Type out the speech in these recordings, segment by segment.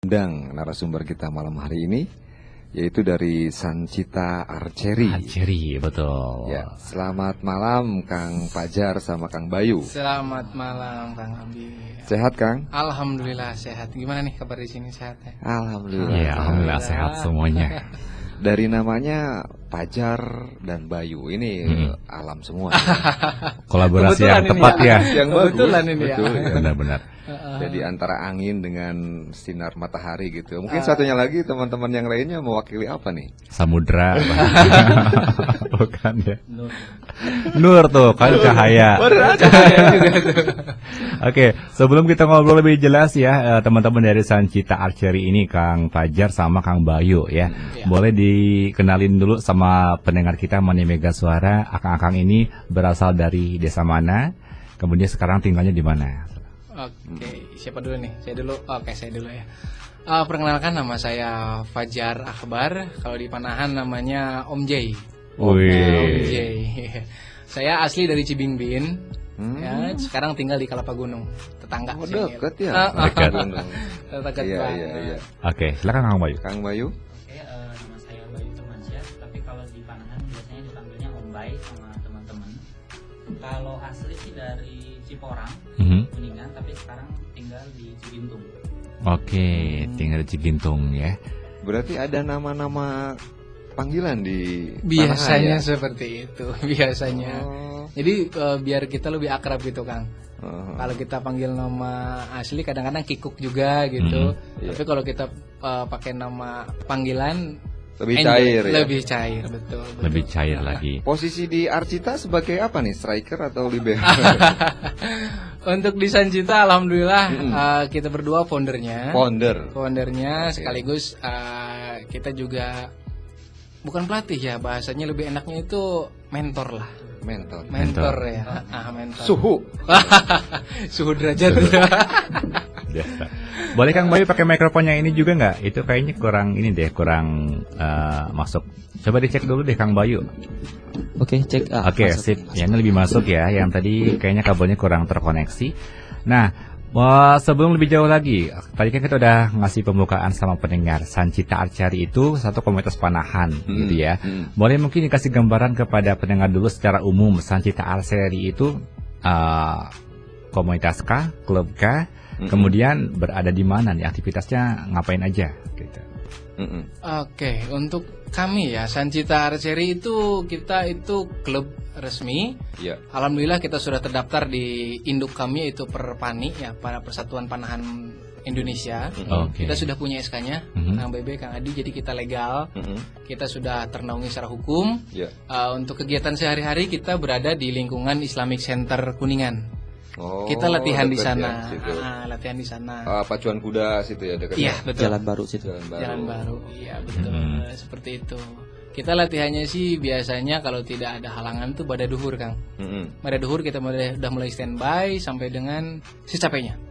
undang narasumber kita malam hari ini, yaitu dari Sancita Archery. Archery, betul. Ya, selamat malam Kang Fajar sama Kang Bayu. Selamat malam Kang Abi. Sehat Kang? Alhamdulillah sehat. Gimana nih kabar di sini, sehat ya? Alhamdulillah. Ya, alhamdulillah sehat semuanya. Dari namanya Fajar dan Bayu ini alam semua. Kolaborasi Kebetulan yang tepat ini ya. Yang bagus. Kebetulan ini ya. Betul, ya. Benar-benar. Jadi antara angin dengan sinar matahari gitu. Mungkin satunya lagi teman-teman yang lainnya mewakili apa nih? Samudra. Bukan ya. Nur tuh kan cahaya. Oke, sebelum kita ngobrol lebih jelas ya, teman-teman dari Sancita Archery ini, Kang Fajar sama Kang Bayu ya. Boleh dikenalin dulu sama pendengar kita Mani Mega Suara, akang-akang ini berasal dari desa mana? Kemudian sekarang tinggalnya di mana? Oke, siapa dulu nih? Saya dulu. Oke, saya dulu ya. Perkenalkan, nama saya Fajar Akbar. Kalau di Panahan namanya Om J. Om J. Saya asli dari Cibingbin. Ya, sekarang tinggal di Kelapa Gunung, tetangga. Dekat ya. Dekat. Dekat Iya, banget. iya, iya. Oke, silakan Kang Bayu. Kang Bayu. Oke, nama saya Bayu Firmansyah, tapi kalau di Panahan biasanya dipanggilnya Om Bay sama teman-teman. Kalau asli sih dari Ciporang, Kuningan, tapi sekarang tinggal di Cigintung. Oke, tinggal di Cigintung ya. Berarti ada nama-nama panggilan di Panahan, Biasanya ya? seperti itu, biasanya. Oh. Jadi biar kita lebih akrab gitu, Kang. Kalau kita panggil nama asli kadang-kadang Kikuk juga gitu. Iya. Tapi kalau kita pakai nama panggilan Lebih enjoy, cair ya. Lebih cair, betul. Lebih cair lagi. Posisi di Arcita sebagai apa nih? Striker atau libero? Untuk di Sancita alhamdulillah kita berdua foundernya. Oke. Foundernya sekaligus kita juga bukan pelatih ya, bahasanya lebih enaknya itu mentor lah. Mentor ya. Mentor. Suhu derajat. Biasa. Boleh Kang Bayu pakai mikrofonnya ini juga nggak? Itu kayaknya kurang ini deh, kurang masuk. Coba dicek dulu deh Kang Bayu. Oke, cek. Oke, sip. Ya, ini lebih masuk ya. Yang tadi kayaknya kabelnya kurang terkoneksi. Nah, sebelum lebih jauh lagi, tadi kan kita udah ngasih pembukaan sama pendengar. Sancita Archery itu satu komunitas Panahan gitu ya. Boleh mungkin dikasih gambaran kepada pendengar dulu secara umum, Sancita Archery itu komunitas kah, klub kah? Kemudian berada di mana nih, aktivitasnya ngapain aja gitu. Oke, untuk kami ya Sancita Archery itu kita itu klub resmi. Ya. Alhamdulillah kita sudah terdaftar di induk kami yaitu Perpani ya, pada Persatuan Panahan Indonesia. Oke. Kita sudah punya SK-nya, Kang Bebe, Kang Adi, jadi kita legal. Kita sudah ternaungi secara hukum. Ya. Untuk kegiatan sehari-hari kita berada di lingkungan Islamic Center Kuningan. Oh, Kita latihan di dekat sana. ya, situ. Latihan di sana. Pacuan kuda situ ya dekat. Iya, betul. Jalan baru situ. Jalan baru. Iya, betul. Seperti itu. Kita latihannya sih biasanya kalau tidak ada halangan tuh pada duhur, Kang. Pada duhur kita udah mulai standby sampai dengan secapeknya.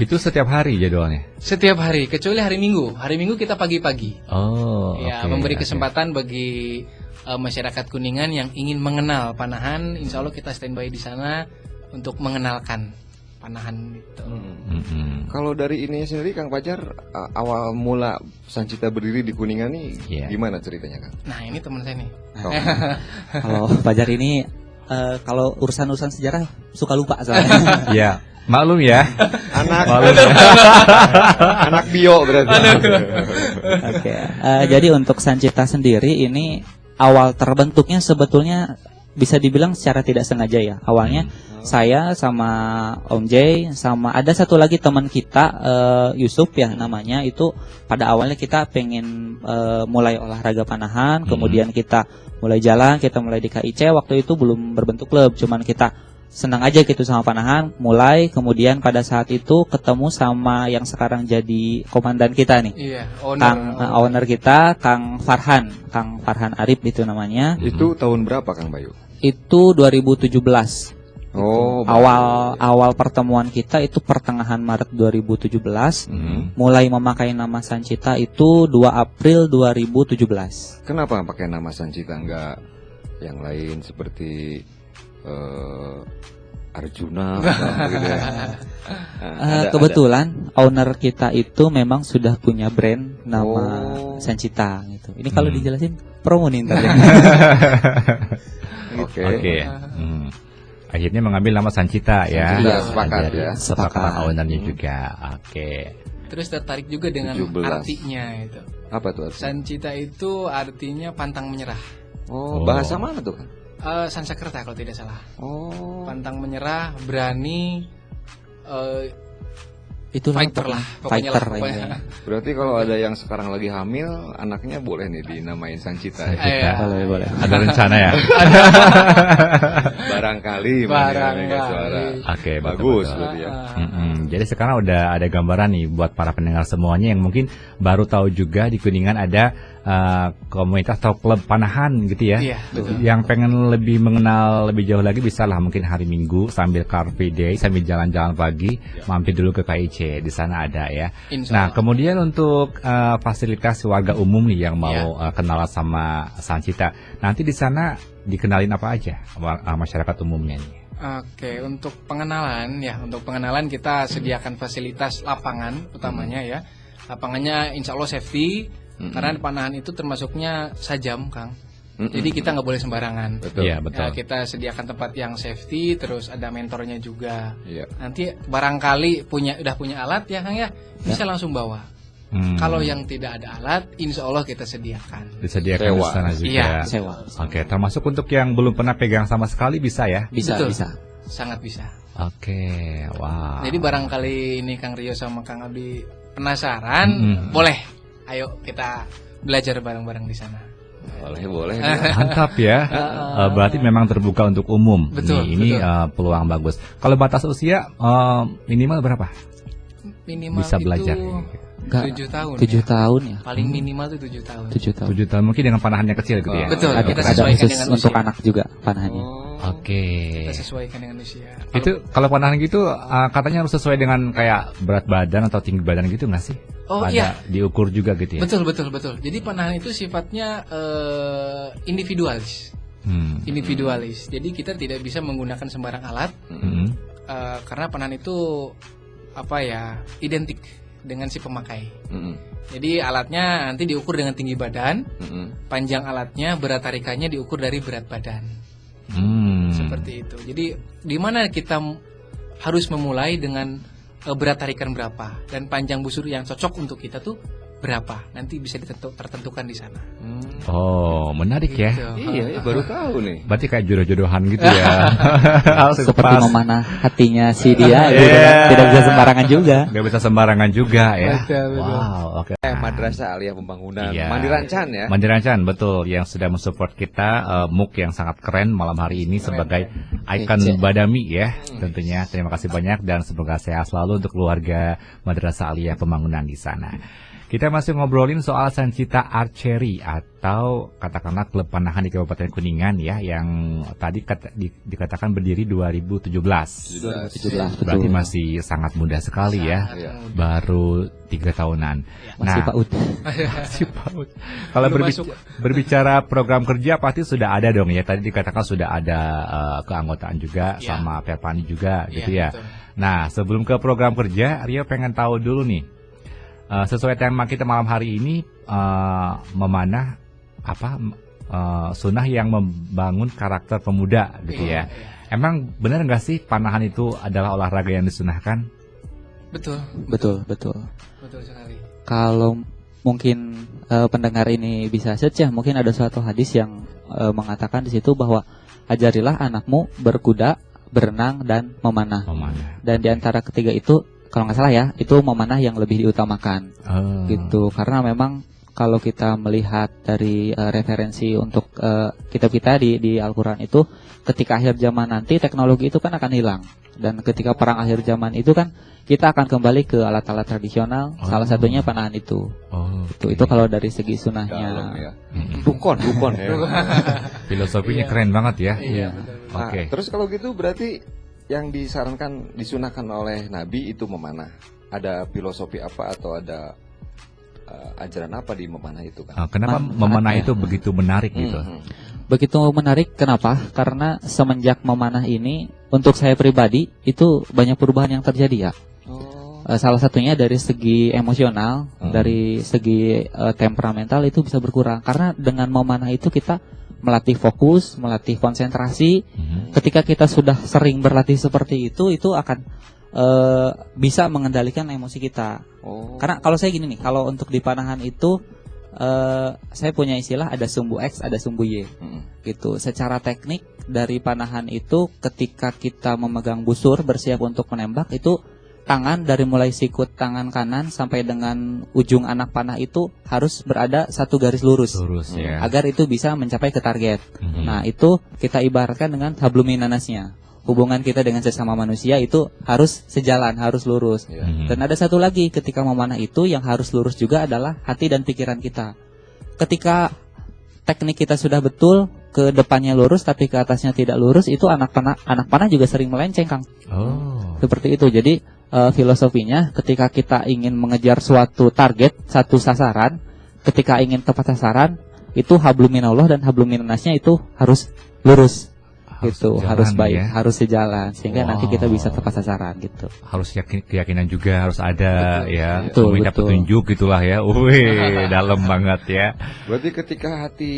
Itu setiap hari jadwalnya? Setiap hari, kecuali hari Minggu. Hari Minggu kita pagi-pagi. Oh, Ya, oke, memberi oke. kesempatan bagi masyarakat Kuningan yang ingin mengenal Panahan. Insya Allah kita standby di sana untuk mengenalkan Panahan itu. Kalau dari ini sendiri Kang Fajar, awal mula Sancita berdiri di Kuningan nih gimana ceritanya Kang? Nah, ini teman saya nih. Kalau Fajar ini kalau urusan-urusan sejarah suka lupa soalnya. Ya, maklum ya. Anak bio berarti. Oke. Jadi untuk Sancita sendiri ini awal terbentuknya sebetulnya bisa dibilang secara tidak sengaja ya. Awalnya saya sama Om J sama ada satu lagi teman kita Yusuf ya namanya, itu pada awalnya kita pengen mulai olahraga Panahan, kemudian kita mulai jalan, kita mulai di KIC. Waktu itu belum berbentuk klub, cuman kita senang aja gitu sama Panahan, mulai. Kemudian pada saat itu ketemu sama yang sekarang jadi komandan kita nih. Iya, owner kita Kang Farhan Arif itu namanya. Itu tahun berapa Kang Bayu? Itu 2017. Oh, awal pertemuan kita itu pertengahan Maret 2017. Mulai memakai nama Sancita itu 2 April 2017. Kenapa pakai nama Sancita, enggak yang lain seperti Arjuna gitu ya. Kebetulan owner kita itu memang sudah punya brand nama Sancita gitu. Ini kalau dijelasin promo nih ntar. Oke. Akhirnya mengambil nama Sancita ya. Sancita, sepakat Dari ya. Sepakat ownernya juga. Oke. Terus tertarik juga dengan 17. artinya itu. Apa tuh artinya? Sancita itu artinya pantang menyerah. Bahasa mana tuh kan? Sanskerta kalau tidak salah. Pantang menyerah, berani, Itu fighter lah, pokoknya fighter lah, pokoknya. ya. Berarti kalau ada yang sekarang lagi hamil, anaknya boleh nih dinamain Sancita. Iya. Boleh. Ada rencana ya? Barangkali. Suara. Oke, Bagus betul. berarti ya. Jadi sekarang udah ada gambaran nih buat para pendengar semuanya yang mungkin baru tahu juga di Kuningan ada komunitas atau klub panahan gitu ya. Iya, betul. Yang pengen lebih mengenal lebih jauh lagi bisa lah mungkin hari Minggu sambil Car Free Day sambil jalan-jalan pagi mampir dulu ke KIC, di sana ada ya. Insya Nah, Allah. kemudian untuk fasilitas warga umum nih yang mau kenalan sama Sancita, nanti di sana dikenalin apa aja masyarakat umumnya nih? Oke, untuk pengenalan kita sediakan fasilitas lapangan utamanya ya. Lapangannya insya Allah safety, karena panahan itu termasuknya sajam, Kang. Jadi kita nggak boleh sembarangan. Iya, betul. Ya, kita sediakan tempat yang safety, terus ada mentornya juga. Iya. Nanti barangkali udah punya alat ya, Kang ya, bisa langsung bawa. Kalau yang tidak ada alat, insya Allah kita sediakan. Disediakan di Sewa. sana juga. Iya. Sewa. Oke, termasuk untuk yang belum pernah pegang sama sekali bisa ya? Bisa. Sangat bisa. Oke, wow. Jadi barangkali ini Kang Rio sama Kang Abdi penasaran, boleh. Ayo kita belajar bareng-bareng di sana. Boleh. Mantap ya. Berarti memang terbuka untuk umum. Betul, Ini peluang bagus. Kalau batas usia minimal berapa? Minimal Bisa itu belajar. 7 tahun. 7 tahun ya. Paling minimal tuh 7 tahun. 7 tahun. 7 tahun mungkin dengan panahannya kecil gitu ya. Betul. Ada Kita ada sesuaikan khusus dengan untuk usia. anak juga panahannya. Oke. Kita sesuaikan dengan usia. Itu kalau panahan gitu katanya harus sesuai dengan kayak berat badan atau tinggi badan gitu nggak sih? Oh, Ada iya. diukur juga gitu ya. Betul. Jadi panahan itu sifatnya individualis. Individualis. Jadi kita tidak bisa menggunakan sembarang alat karena panahan itu identik dengan si pemakai. Jadi alatnya nanti diukur dengan tinggi badan, panjang alatnya, berat tarikannya diukur dari berat badan. Seperti itu. Jadi di mana kita harus memulai dengan berat tarikan berapa dan panjang busur yang cocok untuk kita tuh berapa, nanti bisa tertentukan di sana. Oh, menarik ya. Gitu. Iya, baru tahu nih. Berarti kayak jodoh-jodohan gitu ya. Harus Seperti pas. memanah hatinya si dia gitu kan. Tidak bisa sembarangan juga. Gak bisa sembarangan juga ya. Betul. Wow, oke. Madrasah Aliyah Pembangunan Iya. Mandirancan ya. Mandirancan, betul, yang sudah mensupport kita, MUK yang sangat keren malam hari ini sebagai ikon Badami ya. Tentunya terima kasih banyak dan semoga sehat selalu untuk keluarga Madrasah Aliyah Pembangunan di sana. Kita masih ngobrolin soal Sancita Archery atau katakanlah klub panahan di Kabupaten Kuningan ya, yang tadi dikatakan berdiri 2017. 17 Berarti betul. masih sangat muda sekali ya. Baru 3 tahunan. Masih PAUD. Masih PAUD. Kalau Belum masuk. berbicara program kerja pasti sudah ada dong ya. Tadi dikatakan sudah ada keanggotaan juga Ya. sama Perpani juga gitu ya. Betul. Nah, sebelum ke program kerja, Rio pengen tahu dulu nih. Sesuai tema kita malam hari ini, memanah sunnah yang membangun karakter pemuda gitu ya. Emang benar nggak sih panahan itu adalah olahraga yang disunahkan? Betul sekali. Kalau mungkin pendengar ini bisa search ya, mungkin ada suatu hadis yang mengatakan di situ bahwa ajarilah anakmu berkuda, berenang dan memanah. Dan di antara ketiga itu kalau nggak salah ya, itu memanah yang lebih diutamakan. Gitu. Karena memang kalau kita melihat dari referensi untuk kitab kita di Al-Qur'an itu, ketika akhir zaman nanti teknologi itu kan akan hilang. Dan ketika perang akhir zaman itu kan kita akan kembali ke alat-alat tradisional, salah satunya panahan itu. Itu kalau dari segi sunahnya. Ya. Dukon ya. Filosofinya keren banget ya. Iya. Nah, Oke. terus kalau gitu berarti yang disunahkan oleh Nabi itu memanah. Ada filosofi apa atau ada ajaran apa di memanah itu kan? Kenapa memanah itu begitu menarik gitu? Begitu menarik, kenapa? Karena semenjak memanah ini untuk saya pribadi itu banyak perubahan yang terjadi ya. Oh. Salah satunya dari segi emosional, dari segi temperamental itu bisa berkurang karena dengan memanah itu kita melatih fokus, melatih konsentrasi. Ketika kita sudah sering berlatih seperti itu akan bisa mengendalikan emosi kita. Oh. Karena kalau saya gini nih, kalau untuk di panahan itu saya punya istilah ada sumbu X, ada sumbu Y. Gitu. Secara teknik dari panahan itu ketika kita memegang busur bersiap untuk menembak itu tangan dari mulai sikut tangan kanan sampai dengan ujung anak panah itu harus berada satu garis lurus. Ya. Agar itu bisa mencapai ke target. Nah, itu kita ibaratkan dengan hablum minanasnya. Hubungan kita dengan sesama manusia itu harus sejalan, harus lurus. Dan ada satu lagi, ketika memanah itu yang harus lurus juga adalah hati dan pikiran kita. Ketika teknik kita sudah betul, ke depannya lurus tapi ke atasnya tidak lurus, itu anak panah juga sering melenceng, Kang. Seperti itu. Jadi filosofinya ketika kita ingin mengejar suatu target, satu sasaran, ketika ingin tepat sasaran, itu hablum minallah dan hablum minannasnya itu harus lurus. Gitu, harus baik, ya. harus sejalan sehingga nanti kita bisa tepat sasaran gitu. Harus keyakinan juga harus ada, ya. Betul, Minta betul. petunjuk gitulah ya. Wih, dalam banget ya. Berarti ketika hati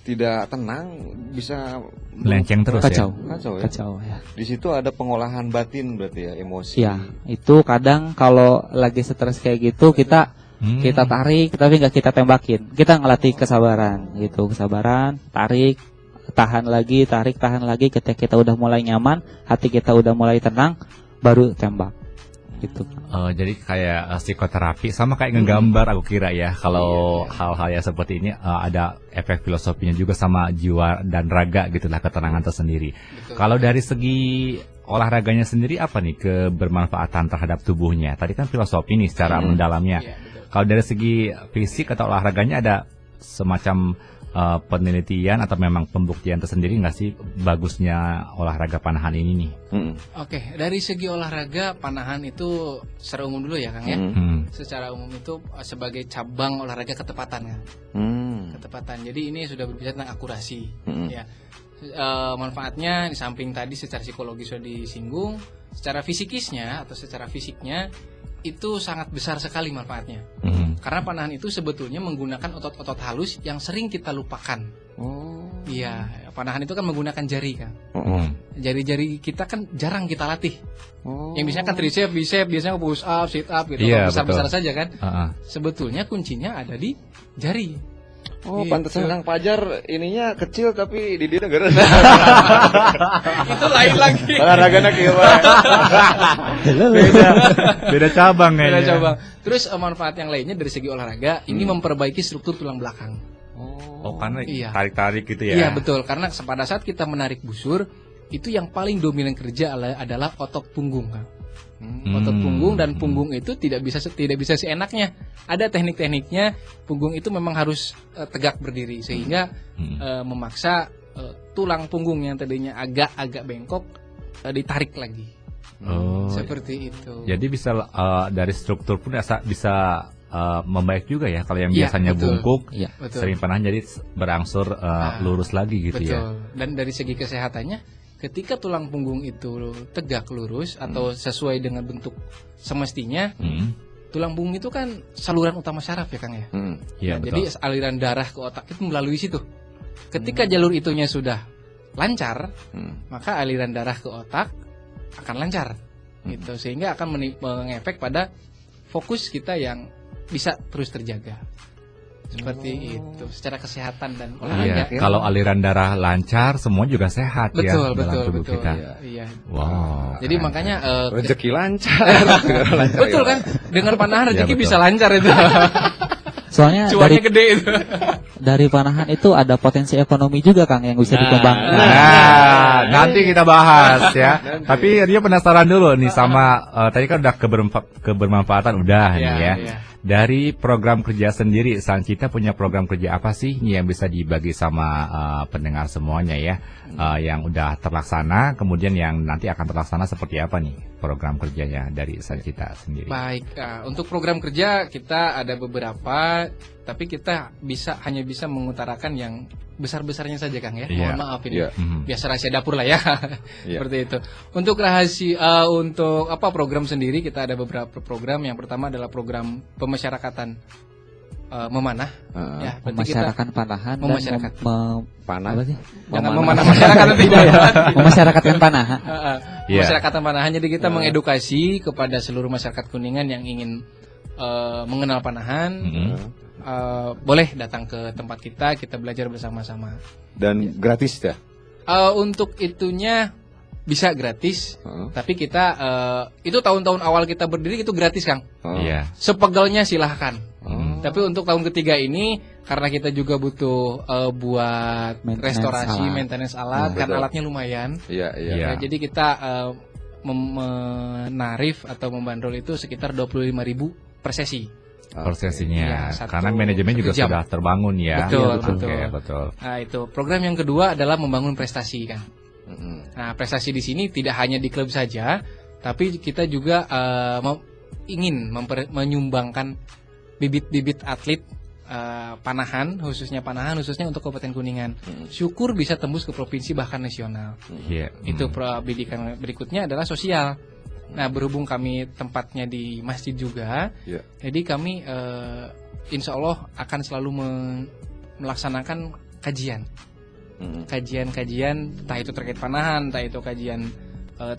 tidak tenang bisa Melenceng terus Kacau. ya. Kacau ya. Kacau ya. Di situ ada pengolahan batin berarti ya, emosi. Ya, itu kadang kalau lagi stres kayak gitu kita tarik tapi nggak kita tembakin. Kita ngelatih kesabaran gitu, kesabaran, tarik, tahan lagi, tarik, tahan lagi. Ketika kita udah mulai nyaman, hati kita udah mulai tenang, baru tembak gitu. Jadi kayak psikoterapi sama kayak ngegambar aku kira ya. Kalau hal-hal yang seperti ini ada efek filosofinya juga sama jiwa dan raga gitulah, ketenangan tersendiri. Kalau dari segi olahraganya sendiri apa nih kebermanfaatan terhadap tubuhnya? Tadi kan filosofi nih secara mendalamnya. Kalau dari segi fisik atau olahraganya ada semacam penelitian atau memang pembuktian tersendiri nggak sih bagusnya olahraga panahan ini nih? Oke, dari segi olahraga panahan itu secara umum dulu ya, Kang ya. Secara umum itu sebagai cabang olahraga ketepatan kan. Ketepatan. Jadi ini sudah berbicara tentang akurasi. Ya. Manfaatnya di samping tadi secara psikologis sudah disinggung, secara fisikisnya atau secara fisiknya itu sangat besar sekali manfaatnya. Karena panahan itu sebetulnya menggunakan otot-otot halus yang sering kita lupakan. Iya, panahan itu kan menggunakan jari kan. Jari-jari kita kan jarang kita latih. Yang biasanya kan tricep, bicep, biasanya push up, sit up gitu, besar-besar saja kan. Sebetulnya kuncinya ada di jari. Gitu. Pantesan Kang Fajar ininya kecil tapi di dia negara. Itu lain lagi. Olahraganya kieu wae. Beda cabang Beda kayaknya. cabang. Terus manfaat yang lainnya dari segi olahraga ini memperbaiki struktur tulang belakang. Oh, karena Iya. tarik-tarik gitu ya. Iya betul, karena pada saat kita menarik busur itu yang paling dominan kerja adalah otot punggung, Kang. Otot punggung, dan punggung itu tidak bisa seenaknya. Ada teknik-tekniknya. Punggung itu memang harus tegak berdiri sehingga memaksa tulang punggung yang tadinya agak bengkok ditarik lagi. Seperti itu. Jadi bisa dari struktur pun bisa membaik juga ya. Kalau yang Iya, biasanya betul. bungkuk, Betul. sering panahan jadi berangsur lurus lagi gitu Betul. ya. Dan dari segi kesehatannya, ketika tulang punggung itu tegak lurus atau sesuai dengan bentuk semestinya, tulang punggung itu kan saluran utama saraf ya, Kang ya. Iya, Nah, betul. jadi aliran darah ke otak itu melalui situ. Ketika jalur itunya sudah lancar, maka aliran darah ke otak akan lancar. Gitu, sehingga akan mengefek pada fokus kita yang bisa terus terjaga. Seperti itu, secara kesehatan dan olahraga. Iya, kalau aliran darah lancar, semua juga sehat ya Betul, dalam betul, tubuh betul. kita. Iya. Wow. Jadi makanya Rezeki lancar. betul kan, dengan panahan rezeki betul. bisa lancar itu. Soalnya Cuannya gede itu. dari panahan itu ada potensi ekonomi juga, Kang, yang bisa dikembangkan. Nah, nanti kita bahas ya. Tapi dia penasaran dulu nih sama tadi kan udah kebermanfaatan udah nih ya. Iya. Dari program kerja sendiri, Sancita punya program kerja apa sih nih yang bisa dibagi sama pendengar semuanya ya? Yang udah terlaksana, kemudian yang nanti akan terlaksana seperti apa nih program kerjanya dari Sancita sendiri? Baik, untuk program kerja kita ada beberapa, tapi kita hanya bisa mengutarakan yang besar-besarnya saja Kang ya. Iya. Mohon maaf ini. Iya. Biasa rahasia dapur lah ya. Iya. Seperti itu. Untuk untuk program sendiri kita ada beberapa program. Yang pertama adalah program pemasyarakatan memanah. Heeh. Ya, berarti kita Memasyarakatkan panahan dan Memasyarakat. Panah. apa sih? jangan memanah masyarakat nanti. Memasyarakatkan panahan. Iya. Masyarakat panahan. Jadi kita mengedukasi kepada seluruh masyarakat Kuningan yang ingin mengenal panahan. Boleh datang ke tempat kita belajar bersama-sama. Dan gratis ya. Untuk itunya bisa gratis, Heeh. tapi kita itu tahun-tahun awal kita berdiri itu gratis Kang. Oh. Iya. Sepegelnya silahkan. Oh. Tapi untuk tahun ketiga ini karena kita juga butuh buat Maintenance restorasi, alat. maintenance alat, kan betul. alatnya lumayan. Iya, iya. Iya. Jadi kita menarif atau membandrol itu sekitar 25.000 per sesi. Prosesinya, Iya, satu- karena manajemen juga satu jam. sudah terbangun ya. Betul, Oke, betul. betul. Nah, itu program yang kedua adalah membangun prestasi kan. Mm-mm. Nah, prestasi di sini tidak hanya di klub saja, tapi kita juga ingin menyumbangkan bibit-bibit atlet panahan, khususnya untuk Kabupaten Kuningan. Syukur bisa tembus ke provinsi bahkan nasional. Iya. Itu pendidikan berikutnya adalah sosial. Nah, berhubung kami tempatnya di masjid juga, Iya. jadi kami insya Allah akan selalu melaksanakan kajian. Mm-mm. Kajian-kajian, entah itu terkait panahan, entah itu kajian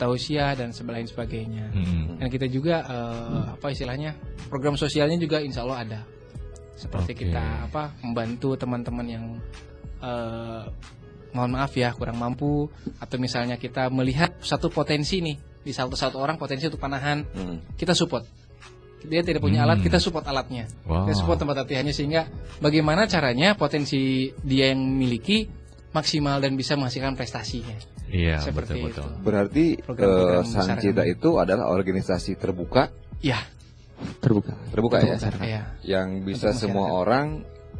tausiah dan sebagainya. Dan kita juga istilahnya program sosialnya juga insya Allah ada. Seperti Oke. kita membantu teman-teman yang mohon maaf ya kurang mampu, atau misalnya kita melihat satu potensi nih di satu orang potensi untuk panahan, kita support. Dia tidak punya alat, kita support alatnya. Wow. Kita support tempat latihannya, sehingga bagaimana caranya potensi dia yang miliki maksimal dan bisa menghasilkan prestasinya. Iya, Seperti betul-betul. itu. Berarti Program-program Sancita besar itu adalah organisasi terbuka, Ya, Terbuka. terbuka ya, ya, yang bisa Untuk semua masyarakat. orang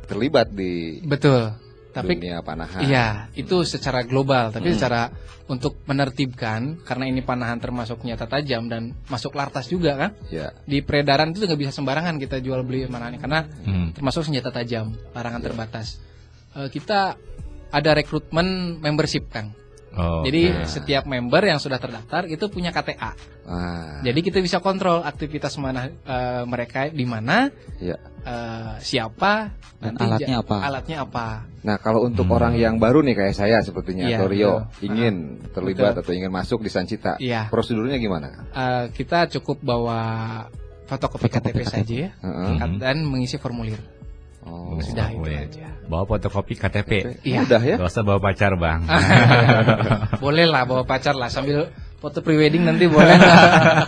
terlibat di betul. Tapi dunia panahan. iya, itu secara global, tapi secara untuk menertibkan, karena ini panahan termasuk senjata tajam dan masuk lartas juga kan. Ya. Di peredaran itu nggak bisa sembarangan kita jual beli panahan karena Hmm. termasuk senjata tajam, larangan terbatas. Kita ada rekrutmen membership Kang. Oh, Jadi oke. setiap member yang sudah terdaftar itu punya KTA. Ah, Jadi kita bisa kontrol aktivitas mana mereka di mana, ya. siapa, Dan nanti alatnya apa? Alatnya apa? Nah, kalau untuk orang yang baru nih kayak saya sepertinya Iya, atau Rio betul. ingin terlibat Betul. atau ingin masuk di Sancita, Iya. prosedurnya gimana? Kita cukup bawa fotokopi KTP saja ya, Heeh. dan mengisi formulir. Oh, Sudah itu boleh. aja. Bawa fotokopi KTP. Iya. Udah ya? Gak usah bawa pacar, Bang. Boleh lah bawa pacar lah sambil foto prewedding nanti boleh lah.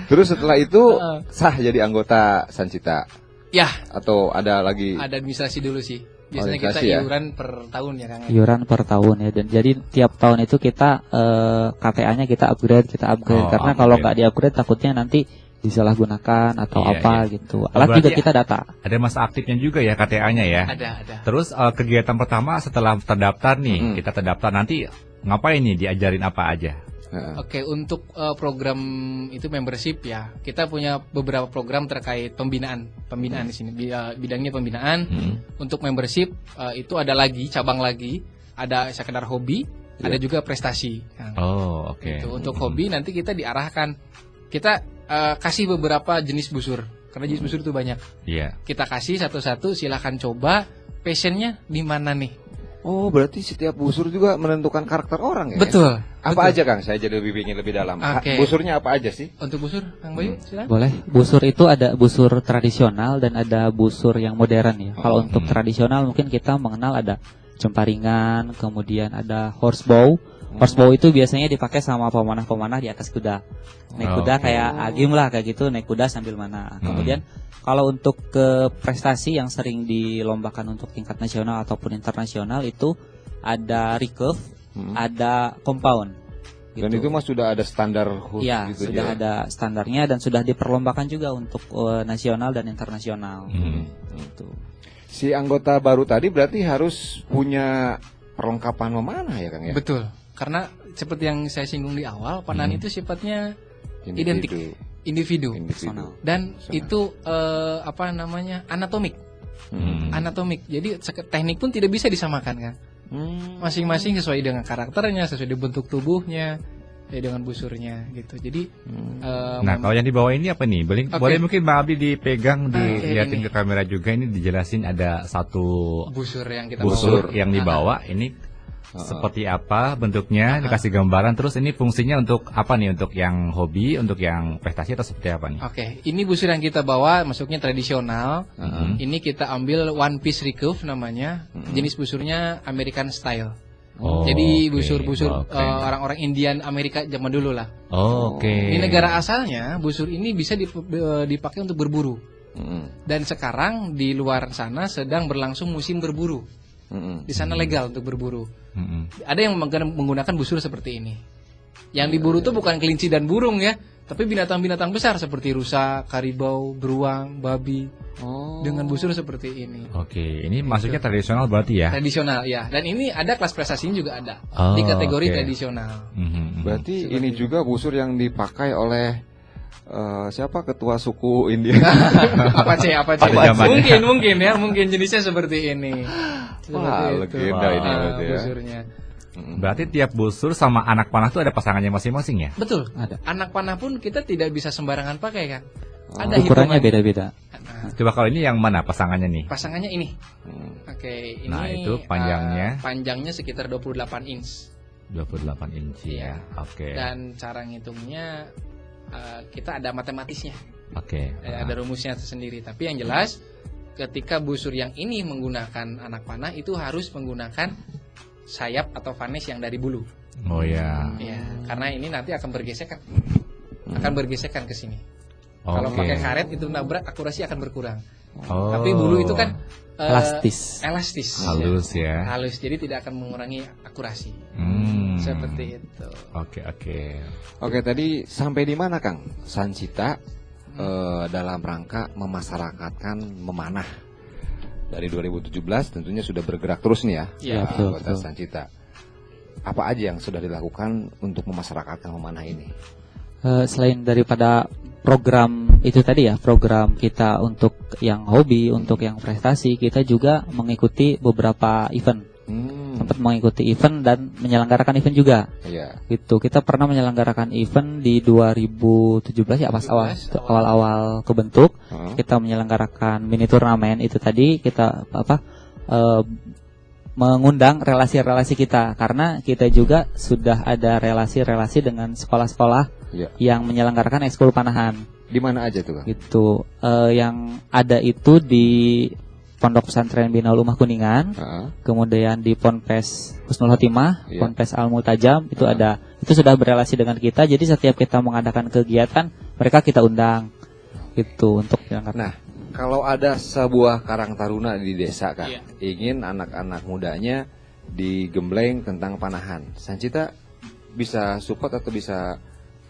Terus setelah itu sah jadi anggota Sancita Ya, atau ada lagi? ada administrasi dulu sih. Biasanya kita Administrasi ya? iuran per tahun ya Kang. Iuran per tahun ya, dan jadi tiap tahun itu kita KTA-nya kita upgrade Oh, karena kalau upgrade. nggak di-upgrade takutnya nanti disalahgunakan atau Iya, apa iya. gitu. Alat berarti juga kita data. Ada masa aktifnya juga ya KTA-nya ya. Ada. Terus kegiatan pertama setelah terdaftar nih, Hmm. kita terdaftar nanti ngapain nih, diajarin apa aja? Heeh. Oke, untuk program itu membership ya, kita punya beberapa program terkait pembinaan di sini. Bidangnya pembinaan. Untuk membership itu ada lagi cabang lagi, ada sekedar hobi, ada juga prestasi. Kang. Oh, oke. Itu untuk hobi nanti kita diarahkan, kita kasih beberapa jenis busur, karena jenis busur itu banyak. Iya. Kita kasih satu-satu, silahkan coba passionnya di mana nih. Oh, berarti setiap busur juga menentukan karakter orang ya? Betul. Apa betul. aja Kang? Saya jadi ingin lebih dalam. Oke. Busurnya apa aja sih? Untuk busur, Kang Bayu, silakan. Boleh. Busur itu ada busur tradisional dan ada busur yang modern ya. Kalau untuk tradisional mungkin kita mengenal ada jemparingan, kemudian ada horsebow. Horsebow itu biasanya dipakai sama pemanah-pemanah di atas kuda. Naik Oh, kuda oke. kayak agim lah kayak gitu, naik kuda sambil mana. Kemudian kalau untuk ke prestasi yang sering dilombakan untuk tingkat nasional ataupun internasional itu ada recurve, ada compound. Dan gitu. itu mah sudah ada standar khusus Iya, gitu sudah ya? ada standarnya dan sudah diperlombakan juga untuk nasional dan internasional. Gitu. Si anggota baru tadi berarti harus punya perlengkapan memanah ya Kang ya? Betul. Karena seperti yang saya singgung di awal, panahan itu sifatnya identik, individu. Individu. Dan Personal. itu anatomik. Anatomik. Jadi teknik pun tidak bisa disamakan kan. Masing-masing sesuai dengan karakternya, sesuai dengan bentuk tubuhnya, sesuai dengan busurnya gitu. Jadi Nah, kalau yang di bawah ini apa nih? Boleh mungkin Mbak Abdi dipegang, dilihatin ini. ke kamera juga. Ini dijelasin ada satu busur yang kita busur bawa. yang dibawa. Ini seperti apa bentuknya, dikasih gambaran. Terus ini fungsinya untuk apa nih? Untuk yang hobi, untuk yang prestasi atau seperti apa nih? Oke, ini busur yang kita bawa masuknya tradisional. Ini kita ambil one piece recurve namanya. Jenis busurnya American style. Jadi busur-busur orang-orang Indian Amerika zaman dulu lah. Di negara asalnya busur ini bisa dipakai untuk berburu. Dan sekarang di luar sana sedang berlangsung musim berburu. Di sana legal untuk berburu. Ada yang menggunakan busur seperti ini. Yang diburu tuh bukan kelinci dan burung ya, tapi binatang-binatang besar seperti rusa, karibau, beruang, babi. Dengan busur seperti ini. Ini masuknya tradisional berarti ya? Tradisional ya. Dan ini ada kelas prestasinya juga ada di kategori tradisional. Berarti ini juga busur yang dipakai oleh siapa ketua suku India? Apa sih? Mungkin jenisnya seperti ini. Wah, legenda ini berarti ya. Busurnya. Berarti tiap busur sama anak panah tuh ada pasangannya masing-masing ya? Betul. Ada. Anak panah pun kita tidak bisa sembarangan pakai kan. Ada Ukurannya hitungannya. beda-beda. Coba kalau ini yang mana pasangannya nih? Pasangannya ini. Oke, ini Nah, itu panjangnya? Panjangnya sekitar 28 inch. 28 inci ya. Oke. Dan cara ngitungnya kita ada matematisnya. Ada rumusnya tersendiri. Tapi yang jelas ketika busur yang ini menggunakan anak panah itu harus menggunakan sayap atau vanes yang dari bulu. Ya, karena ini nanti akan bergesekan. Ke sini. Kalau pakai karet itu nabrak akurasi akan berkurang. Tapi bulu itu kan elastis. Halus ya. Halus, jadi tidak akan mengurangi akurasi. Seperti itu. Oke, tadi sampai di mana Kang Sancita dalam rangka memasyarakatkan memanah? Dari 2017 tentunya sudah bergerak terus nih ya. Iya, betul. Sancita. Apa aja yang sudah dilakukan untuk memasyarakatkan memanah ini? Selain daripada program itu tadi ya, program kita untuk yang hobi, untuk yang prestasi, kita juga mengikuti beberapa event. Sempat mengikuti event dan menyelenggarakan event juga. Gitu. Kita pernah menyelenggarakan event di 2017 ya, pas awal-awal kebentuk. Kita menyelenggarakan mini turnamen itu tadi, kita mengundang relasi-relasi kita, karena kita juga sudah ada relasi-relasi dengan sekolah-sekolah yang menyelenggarakan ekskul panahan. Di mana aja tuh Kang? Gitu. Yang ada itu di Pondok Pesantren Binaul Umah Kuningan, kemudian di Ponpes Husnul Khotimah, Ponpes Al Multajam itu ada, itu sudah berelasi dengan kita. Jadi setiap kita mengadakan kegiatan, mereka kita undang, gitu untuk menyelenggarakan. Nah, kalau ada sebuah karang taruna di desa Kang, ingin anak-anak mudanya digembleng tentang panahan, Sancita bisa support atau bisa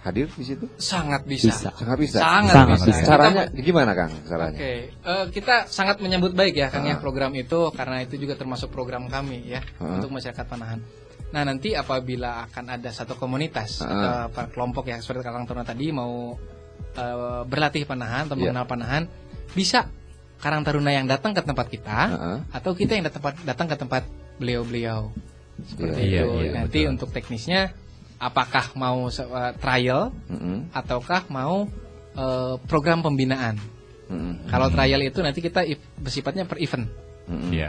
hadir di situ? Sangat bisa. Sangat bisa. Caranya gimana Kang? Caranya? Kita sangat menyambut baik ya Kang ya program itu, karena itu juga termasuk program kami ya untuk masyarakat panahan. Nah, nanti apabila akan ada satu komunitas atau kelompok yang seperti Kang Taruna tadi mau berlatih panahan atau mengenal panahan, bisa Karang Taruna yang datang ke tempat kita atau kita yang datang ke tempat beliau-beliau. Seperti itu. Nanti betul. Untuk teknisnya apakah mau trial ataukah mau program pembinaan. Kalau trial itu nanti kita bersifatnya per event.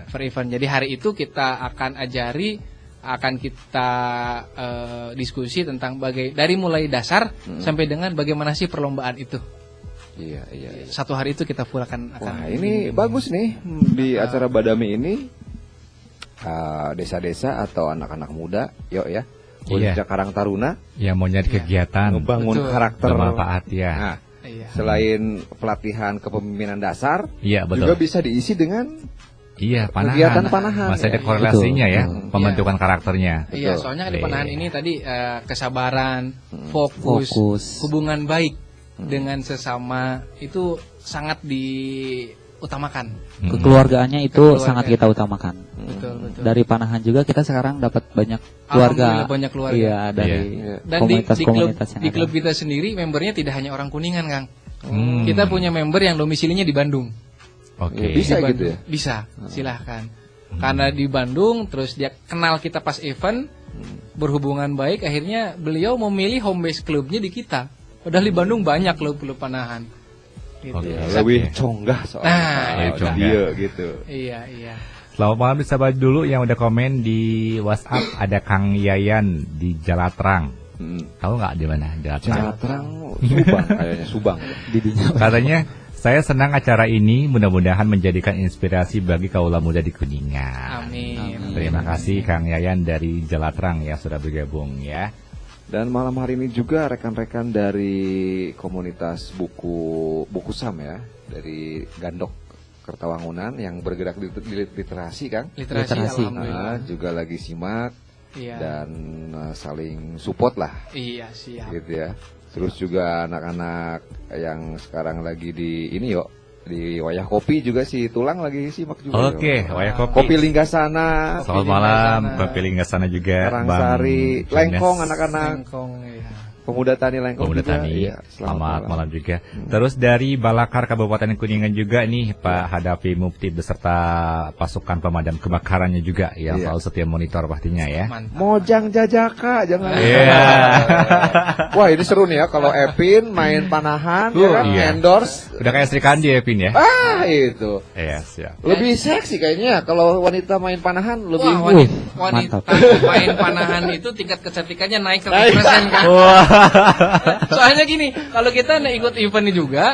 Per event. Jadi hari itu kita akan ajari, akan kita diskusi tentang dari mulai dasar sampai dengan bagaimana sih perlombaan itu. Iya. Satu hari itu kita full akan. Wah, ini bagus nih di acara Badami ini, desa-desa atau anak-anak muda, yuk ya. Khususnya Karang Taruna yang mau nyari kegiatan, membangun karakter bermanfaat ya. Nah, selain pelatihan kepemimpinan dasar, betul. juga bisa diisi dengan kegiatan panahan. Masih ada korelasinya ya, pembentukan karakternya. Iya, soalnya di panahan ini tadi kesabaran, fokus, hubungan baik dengan sesama itu sangat diutamakan. Kekeluargaannya itu sangat kita utamakan. Betul. Dari panahan juga kita sekarang dapat banyak keluarga. Banyak keluarga. Iya, dari komunitas-komunitas yang di klub kita sendiri membernya tidak hanya orang Kuningan, Kang. Kita punya member yang domisilinya di Bandung. Oke. Ya, bisa Di Bandung. gitu ya? Bisa, silahkan. Karena di Bandung, terus dia kenal kita pas event, berhubungan baik, akhirnya beliau memilih home base klubnya di kita. Padahal di Bandung banyak klub-klub panahan. Gitu. Oke. Ya, lebih conggah soalnya. Nah, lebih Kalau conggah. dia gitu. Iya. Selamat malam sahabat dulu yang udah komen di WhatsApp. Ada Kang Yayan di Jalatrang. Tahu nggak di mana Jalatrang? Jalatrang Subang kayaknya Subang. Didinya. Katanya saya senang acara ini, mudah-mudahan menjadikan inspirasi bagi kaula muda di Kuningan. Amin. Terima kasih Kang Yayan dari Jalatrang ya sudah bergabung ya. Dan malam hari ini juga rekan-rekan dari komunitas buku Sam ya, dari Gandok Kertawangunan yang bergerak di literasi, Kang. Literasi. Alhamdulillah. Juga lagi simak Iya. dan saling support lah, Iya, siap. gitu ya. Terus juga anak-anak yang sekarang lagi di ini di Wayah Kopi juga si Tulang lagi simak juga. Oke, Wayah Kopi. Kopi Linggasana, Selamat malam, Kopi Linggasana juga. Karangsari, Bang Lengkong, Jones. anak-anak Lengkong, iya. Pemuda Tani Lengkong Pemuda juga. Tani, Iya, selamat malam juga. Terus dari Balakar Kabupaten Kuningan juga nih Pak Hadapi Mufti beserta pasukan pemadam kebakarannya juga yang Iya. selalu setia monitor pastinya ya. Mantap. Mojang Jajaka, jangan. Iya. Wah, ini seru nih ya kalau Epin main panahan, ya kan? Iya. Endorse. Udah kayak Sri Kandi ya Pin ya? Itu. Iya, siap. Lebih seksi kayaknya kalau wanita main panahan lebih. Wah, wanita mantap. main panahan itu tingkat kecantikannya naik 100% kan. Soalnya gini, kalau kita ikut event juga,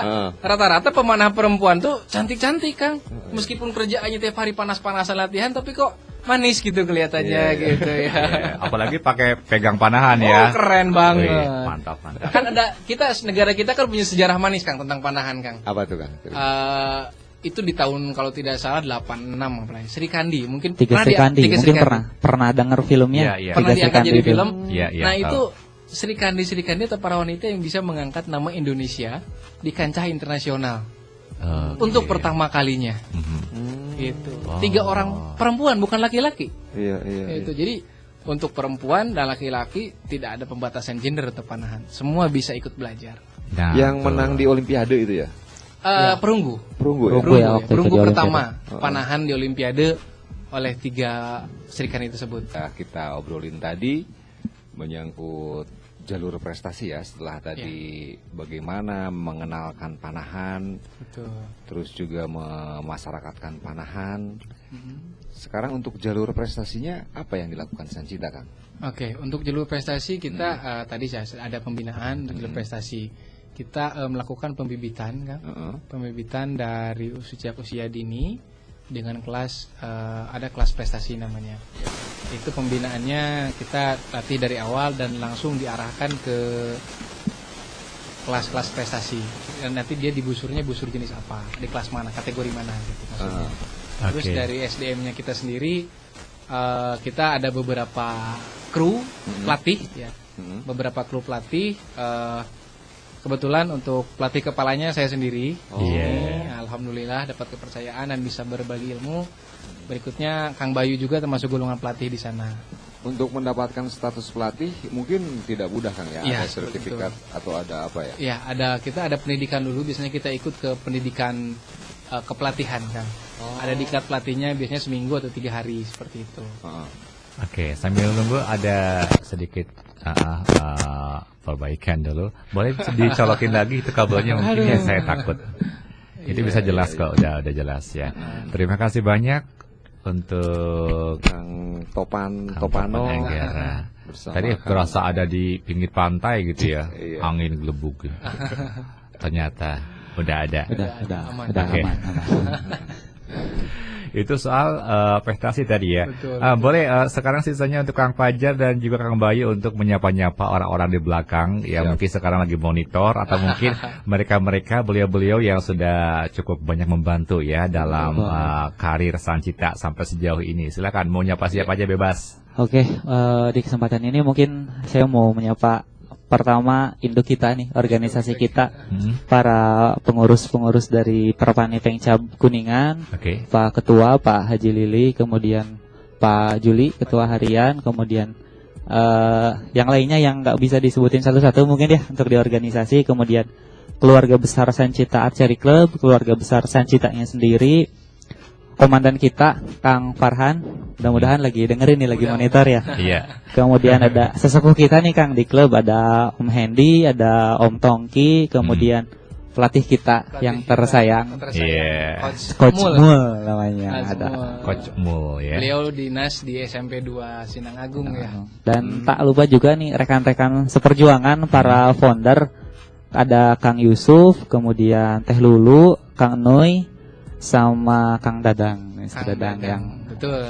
rata-rata pemanah perempuan tuh cantik-cantik, Kang. Meskipun kerjaannya tiap hari panas-panasan latihan, tapi kok manis gitu kelihatannya gitu ya. Apalagi pakai pegang panahan Oh, ya. keren banget. Wih, mantap. Kan ada negara kita kan punya sejarah manis, Kang, tentang panahan, Kang. Apa tuh, Kang? Itu di tahun kalau tidak salah 86 apa ya, Sri Kandi mungkin Tiga Sri Kandi, mungkin pernah dengar filmnya. Iya, iya. pernah Tiga Sri diangkat jadi Kandi film. Iya, iya. Nah itu Sri Kandi atau para wanita yang bisa mengangkat nama Indonesia di kancah internasional untuk pertama kalinya. Gitu. 3 orang perempuan bukan laki-laki. Iya. Itu jadi untuk perempuan dan laki-laki tidak ada pembatasan gender atau panahan. Semua bisa ikut belajar. Nah, Yang tuh. menang di Olimpiade itu ya? Perunggu. Perunggu ya? Perunggu ya, waktu itu Perunggu di pertama panahan di Olimpiade oleh 3 Sri Kandi tersebut. Nah, kita obrolin tadi menyangkut jalur prestasi ya, setelah tadi bagaimana mengenalkan panahan, Betul. terus juga memasyarakatkan panahan. Sekarang untuk jalur prestasinya apa yang dilakukan Sancita, Kang? Oke, untuk jalur prestasi kita tadi ada pembinaan untuk jalur prestasi. Kita melakukan pembibitan, Kang. Pembibitan dari usia dini dengan kelas ada kelas prestasi namanya. Itu pembinaannya kita latih dari awal dan langsung diarahkan ke kelas-kelas prestasi. Dan nanti dia busur jenis apa, di kelas mana, kategori mana gitu maksudnya. Terus Oke. dari SDM-nya kita sendiri kita ada beberapa kru pelatih ya. Beberapa kru pelatih kebetulan untuk pelatih kepalanya saya sendiri. Iya. Alhamdulillah dapat kepercayaan dan bisa berbagi ilmu. Berikutnya Kang Bayu juga termasuk golongan pelatih di sana. Untuk mendapatkan status pelatih mungkin tidak mudah, Kang ya? Iya, Ada sertifikat atau ada apa ya? Ya, kita ada pendidikan dulu, biasanya kita ikut ke pendidikan kepelatihan, Kang. Ada diklat pelatihnya biasanya seminggu atau 3 hari seperti itu. Oke, sambil nunggu ada sedikit perbaikan dulu. Boleh dicolokin lagi itu kabelnya mungkin ya, saya takut. Itu bisa jelas kok, udah jelas ya. Terima kasih banyak untuk Kang Topano Anggara. bersama Tadi Kang- berasa ada di pinggir pantai gitu ya, Iya. angin gelebuk. Gitu. Ternyata udah ada. Udah Aman. Oke. aman. Itu soal prestasi tadi ya. Betul. Boleh sekarang sisanya untuk Kang Fajar dan juga Kang Bayu untuk menyapa-nyapa orang-orang di belakang yang mungkin sekarang lagi monitor atau mungkin mereka-mereka beliau-beliau yang sudah cukup banyak membantu ya dalam karir Sancita sampai sejauh ini. Silakan mau nyapa siapa aja bebas. Oke, di kesempatan ini mungkin saya mau menyapa pertama induk kita nih, organisasi kita, para pengurus-pengurus dari Perpani Pengcab Kuningan, Oke. Pak Ketua, Pak Haji Lili, kemudian Pak Juli, Ketua Harian, kemudian yang lainnya yang nggak bisa disebutin satu-satu mungkin ya untuk di organisasi, kemudian keluarga besar Sancita Archery Club, keluarga besar Sancitanya sendiri, komandan kita Kang Farhan, mudah-mudahan lagi dengerin nih, lagi monitor ya. Iya. Kemudian ada sesepuh kita nih Kang di klub, ada Om Hendy, ada Om Tongki, kemudian pelatih kita yang tersayang, Iya. Coach Mul. Mul namanya, Coach ada. Mul. Coach Mul ya. Beliau dinas di SMP 2 Sinang Agung ya. Dan tak lupa juga nih rekan-rekan seperjuangan para founder, ada Kang Yusuf, kemudian Teh Lulu, Kang Noi, sama Kang Dadang. Nih, si Kang Dadang yang betul.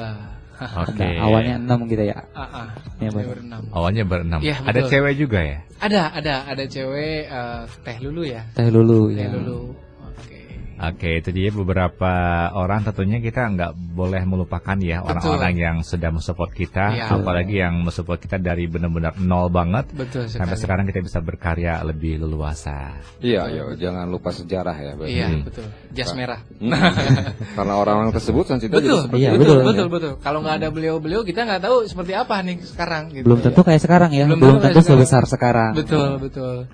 Oke. ada, awalnya 6 gitu ya. Ya, Saya Bang. berenam. Awalnya berenam. Iya, Ada betul. cewek juga ya? Ada cewek Teh Lulu ya. Teh Lulu Teh ya. Lulu. Oke. Oke, itu dia beberapa orang, tentunya kita nggak boleh melupakan ya Betul. orang-orang yang sudah mensupport kita, Iya. apalagi yang mensupport kita dari benar-benar nol banget. Betul Sampai sekali. sekarang kita bisa berkarya lebih leluasa. Iya, jangan lupa sejarah ya. berarti. Iya, betul. Jas merah. Karena orang-orang tersebut Sancita jadi Betul, seperti Iya, itu. betul, betul. Kalau nggak ada beliau-beliau, kita nggak tahu seperti apa nih sekarang. Gitu. Belum tentu kayak sekarang ya, Belum belum tentu tentu kayak sebesar sekarang. Betul.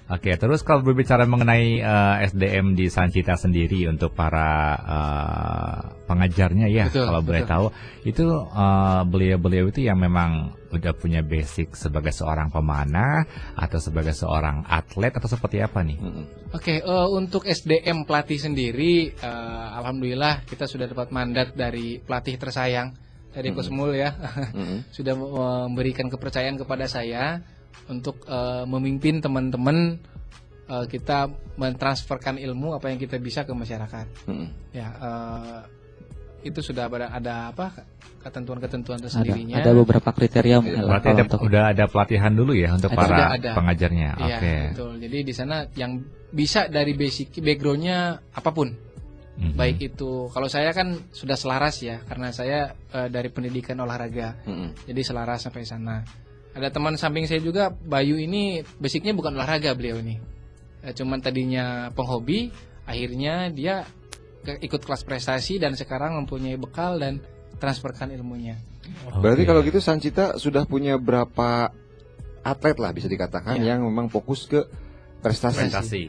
Oke, terus kalau berbicara mengenai SDM di Sancita sendiri untuk para pengajarnya ya, Betul, kalau boleh betul. tahu, itu beliau-beliau itu yang memang udah punya basic sebagai seorang pemanah atau sebagai seorang atlet atau seperti apa nih? Oke, untuk SDM pelatih sendiri, alhamdulillah kita sudah dapat mandat dari pelatih tersayang dari Coach Mul ya, sudah memberikan kepercayaan kepada saya untuk memimpin teman-teman kita mentransferkan ilmu apa yang kita bisa ke masyarakat. Ya, itu sudah ada apa ketentuan-ketentuan tersendirinya. Ada beberapa kriteria mungkin lah Berarti kalau ada, untuk udah ada pelatihan dulu ya untuk Sudah para ada. pengajarnya. Iya, Oke. betul. Jadi di sana yang bisa dari basic backgroundnya apapun. Mhm. Baik itu kalau saya kan sudah selaras ya karena saya dari pendidikan olahraga. Jadi selaras sampai sana. Ada teman samping saya juga, Bayu ini basicnya bukan olahraga beliau ini. Cuman tadinya penghobi, akhirnya dia ikut kelas prestasi dan sekarang mempunyai bekal dan transferkan ilmunya. Berarti Oke. kalau gitu Sancita sudah punya berapa atlet lah bisa dikatakan Ya. yang memang fokus ke prestasi. Prestasi.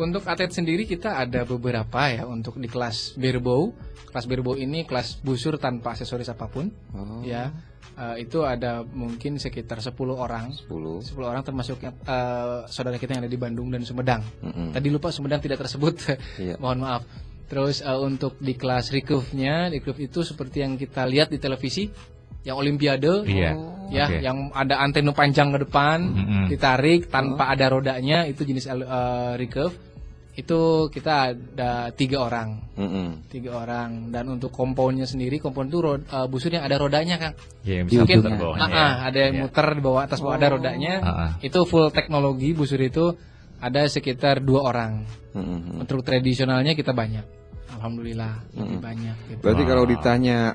Untuk atlet sendiri kita ada beberapa ya untuk di kelas barebow. Kelas barebow ini kelas busur tanpa aksesoris apapun. Oh, Ya, itu ada mungkin sekitar 10 orang. 10. 10 orang termasuk saudara kita yang ada di Bandung dan Sumedang. Tadi lupa Sumedang tidak tersebut. Iya. Mohon maaf. Terus untuk di kelas recurve-nya, recurve itu seperti yang kita lihat di televisi, yang olimpiade. Iya. Ya, Oke. yang ada antena panjang ke depan, ditarik tanpa ada rodanya, itu jenis recurve. Itu kita ada 3 orang. 3 orang. Dan untuk komponnya sendiri, kompon itu busur yang ada rodanya, Kang. Ya, yang Di bisa Mungkin muter bawahnya ya. ada yang Iya. muter di bawah atas bawah ada rodanya. Itu full teknologi busur itu ada sekitar 2 orang. Untuk tradisionalnya kita banyak. Alhamdulillah lebih banyak gitu. Berarti kalau ditanya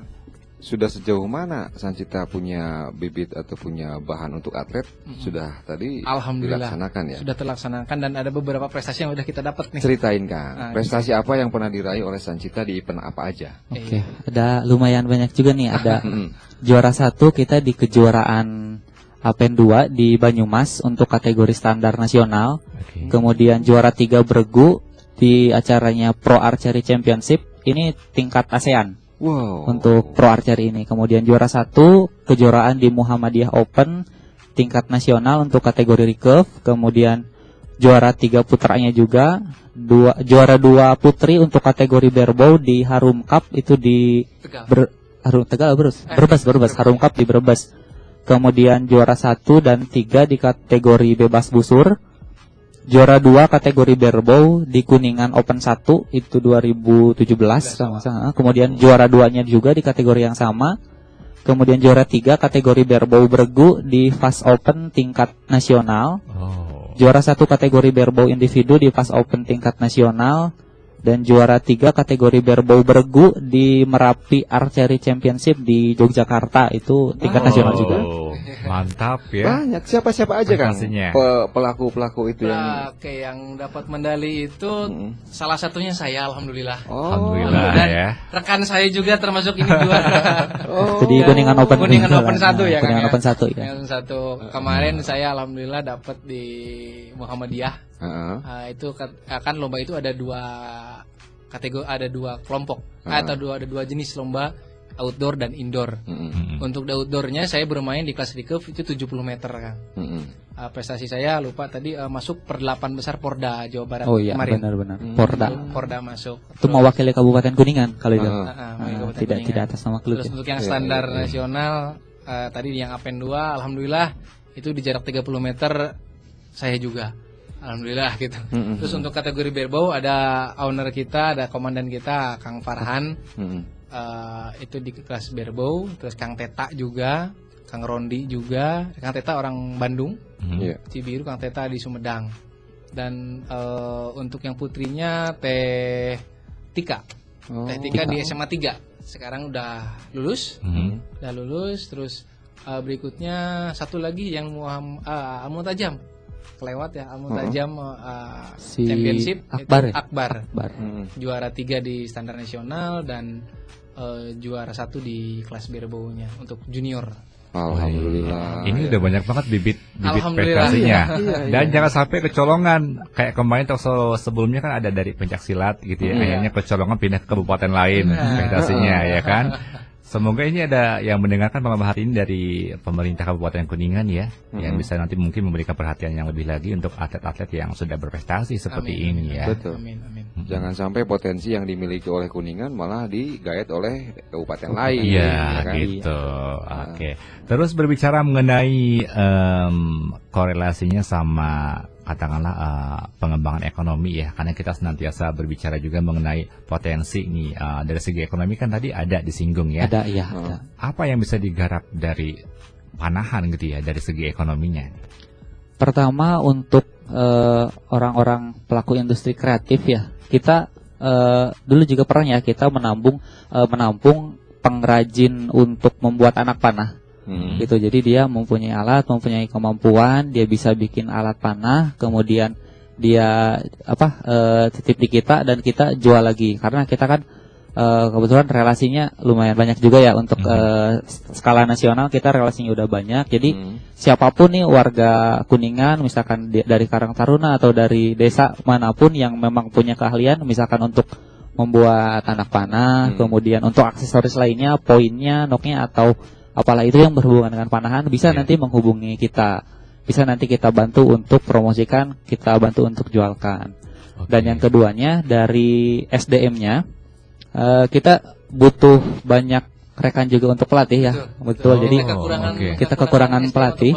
sudah sejauh mana Sancita punya bibit atau punya bahan untuk atlet, sudah tadi Alhamdulillah dilaksanakan ya? sudah terlaksanakan dan ada beberapa prestasi yang udah kita dapat nih. Ceritain Kang, Nah, prestasi apa yang pernah diraih oleh Sancita di event apa aja? Oke, ada lumayan banyak juga nih. Ada Mm-mm. juara 1 kita di kejuaraan Apen 2 di Banyumas untuk kategori standar nasional. Oke. Kemudian juara 3 bergu di acaranya Pro Archery Championship. Ini tingkat ASEAN Wow. untuk Pro Archery ini. Kemudian juara 1 kejuaraan di Muhammadiyah Open tingkat nasional untuk kategori recurve. Kemudian juara 3 putranya juga. Juara 2 putri untuk kategori barebow di Harum Cup itu di Tegal. Brebes Harum Cup di Brebes. Kemudian juara 1 dan 3 di kategori bebas busur. Juara 2 kategori barebow di Kuningan Open 1 itu 2017 sama-sama. Kemudian juara 2-nya juga di kategori yang sama. Kemudian juara 3 kategori barebow bergu di Fast Open tingkat nasional. Oh. Juara 1 kategori barebow individu di Fast Open tingkat nasional. Dan juara 3 kategori barebow bergu di Merapi Archery Championship di Yogyakarta itu tingkat nasional juga. Mantap ya. Banyak siapa-siapa aja Kang Prestasinya. pelaku-pelaku itu yang Oke, yang dapat medali itu salah satunya saya, alhamdulillah. Oh, Alhamdulillah Dan ya. rekan saya juga termasuk ini juara. Itu di Kuningan Open. Kuningan Open 1 ya, Kang, Kuningan ya? Open 1 ya. Kuningan 1. Kemarin saya alhamdulillah dapat di Muhammadiyah. Itu kan lomba itu ada 2 kategori, ada 2 kelompok atau ada dua jenis lomba, outdoor dan indoor. Untuk outdoornya saya bermain di kelas recurve itu 70 meter kan. Prestasi saya lupa tadi, masuk per 8 besar Porda Jawa Barat Oh iya, kemarin. benar-benar. Porda masuk. Itu mewakili Kabupaten Kuningan kalau itu. Tidak atas nama klub. Terus Ya. untuk yang standar nasional, tadi yang Apen 2 alhamdulillah itu di jarak 30 meter saya juga. Alhamdulillah gitu. Terus untuk kategori berbau ada owner kita, ada komandan kita Kang Farhan. Itu di kelas berbau. Terus Kang Teta juga, Kang Rondi juga. Kang Teta orang Bandung, Cibiru, Kang Teta di Sumedang. Dan untuk yang putrinya Teh Tika. Teh Tika di SMA 3. Sekarang udah lulus. Terus berikutnya satu lagi yang Almu Tajam. Kelewat ya, Almu Tajam championship Akbar, itu ya? Akbar. Juara 3 di standar nasional dan juara 1 di kelas berbaunya untuk junior. Alhamdulillah. Ini udah banyak banget bibit Alhamdulillah. prestasinya. Dan jangan sampai kecolongan. Kayak kemarin talkshow sebelumnya kan ada dari pencaksilat gitu ya. Akhirnya kecolongan pindah ke kabupaten lain prestasinya ya kan. Semoga ini ada yang mendengarkan malam hari ini dari pemerintah Kabupaten Kuningan ya, yang bisa nanti mungkin memberikan perhatian yang lebih lagi untuk atlet-atlet yang sudah berprestasi seperti ini ya. Betul. Amin. Jangan sampai potensi yang dimiliki oleh Kuningan malah digait oleh kabupaten lain. Iya, ya kan? gitu. Oke. Terus berbicara mengenai korelasinya sama katakanlah pengembangan ekonomi ya, karena kita senantiasa berbicara juga mengenai potensi nih dari segi ekonomi kan tadi ada disinggung ya. Ada ya. Ada. Apa yang bisa digarap dari Panahan gitu ya dari segi ekonominya? Pertama untuk orang-orang pelaku industri kreatif ya, kita dulu juga pernah ya kita menampung pengrajin untuk membuat anak panah. Gitu, jadi dia mempunyai alat, mempunyai kemampuan, dia bisa bikin alat panah, kemudian dia titip di kita dan kita jual lagi karena kita kan kebetulan relasinya lumayan banyak juga ya untuk skala nasional kita relasinya udah banyak. Jadi siapapun nih warga Kuningan misalkan dari Karang Taruna atau dari desa manapun yang memang punya keahlian misalkan untuk membuat anak panah, kemudian untuk aksesoris lainnya, poinnya, noknya atau apalah itu yang berhubungan dengan panahan bisa nanti menghubungi kita. Bisa nanti kita bantu untuk promosikan, kita bantu untuk jualkan. Dan yang keduanya dari SDM-nya kita butuh banyak rekan juga untuk pelatih ya. Betul. Jadi kita kekurangan pelatih.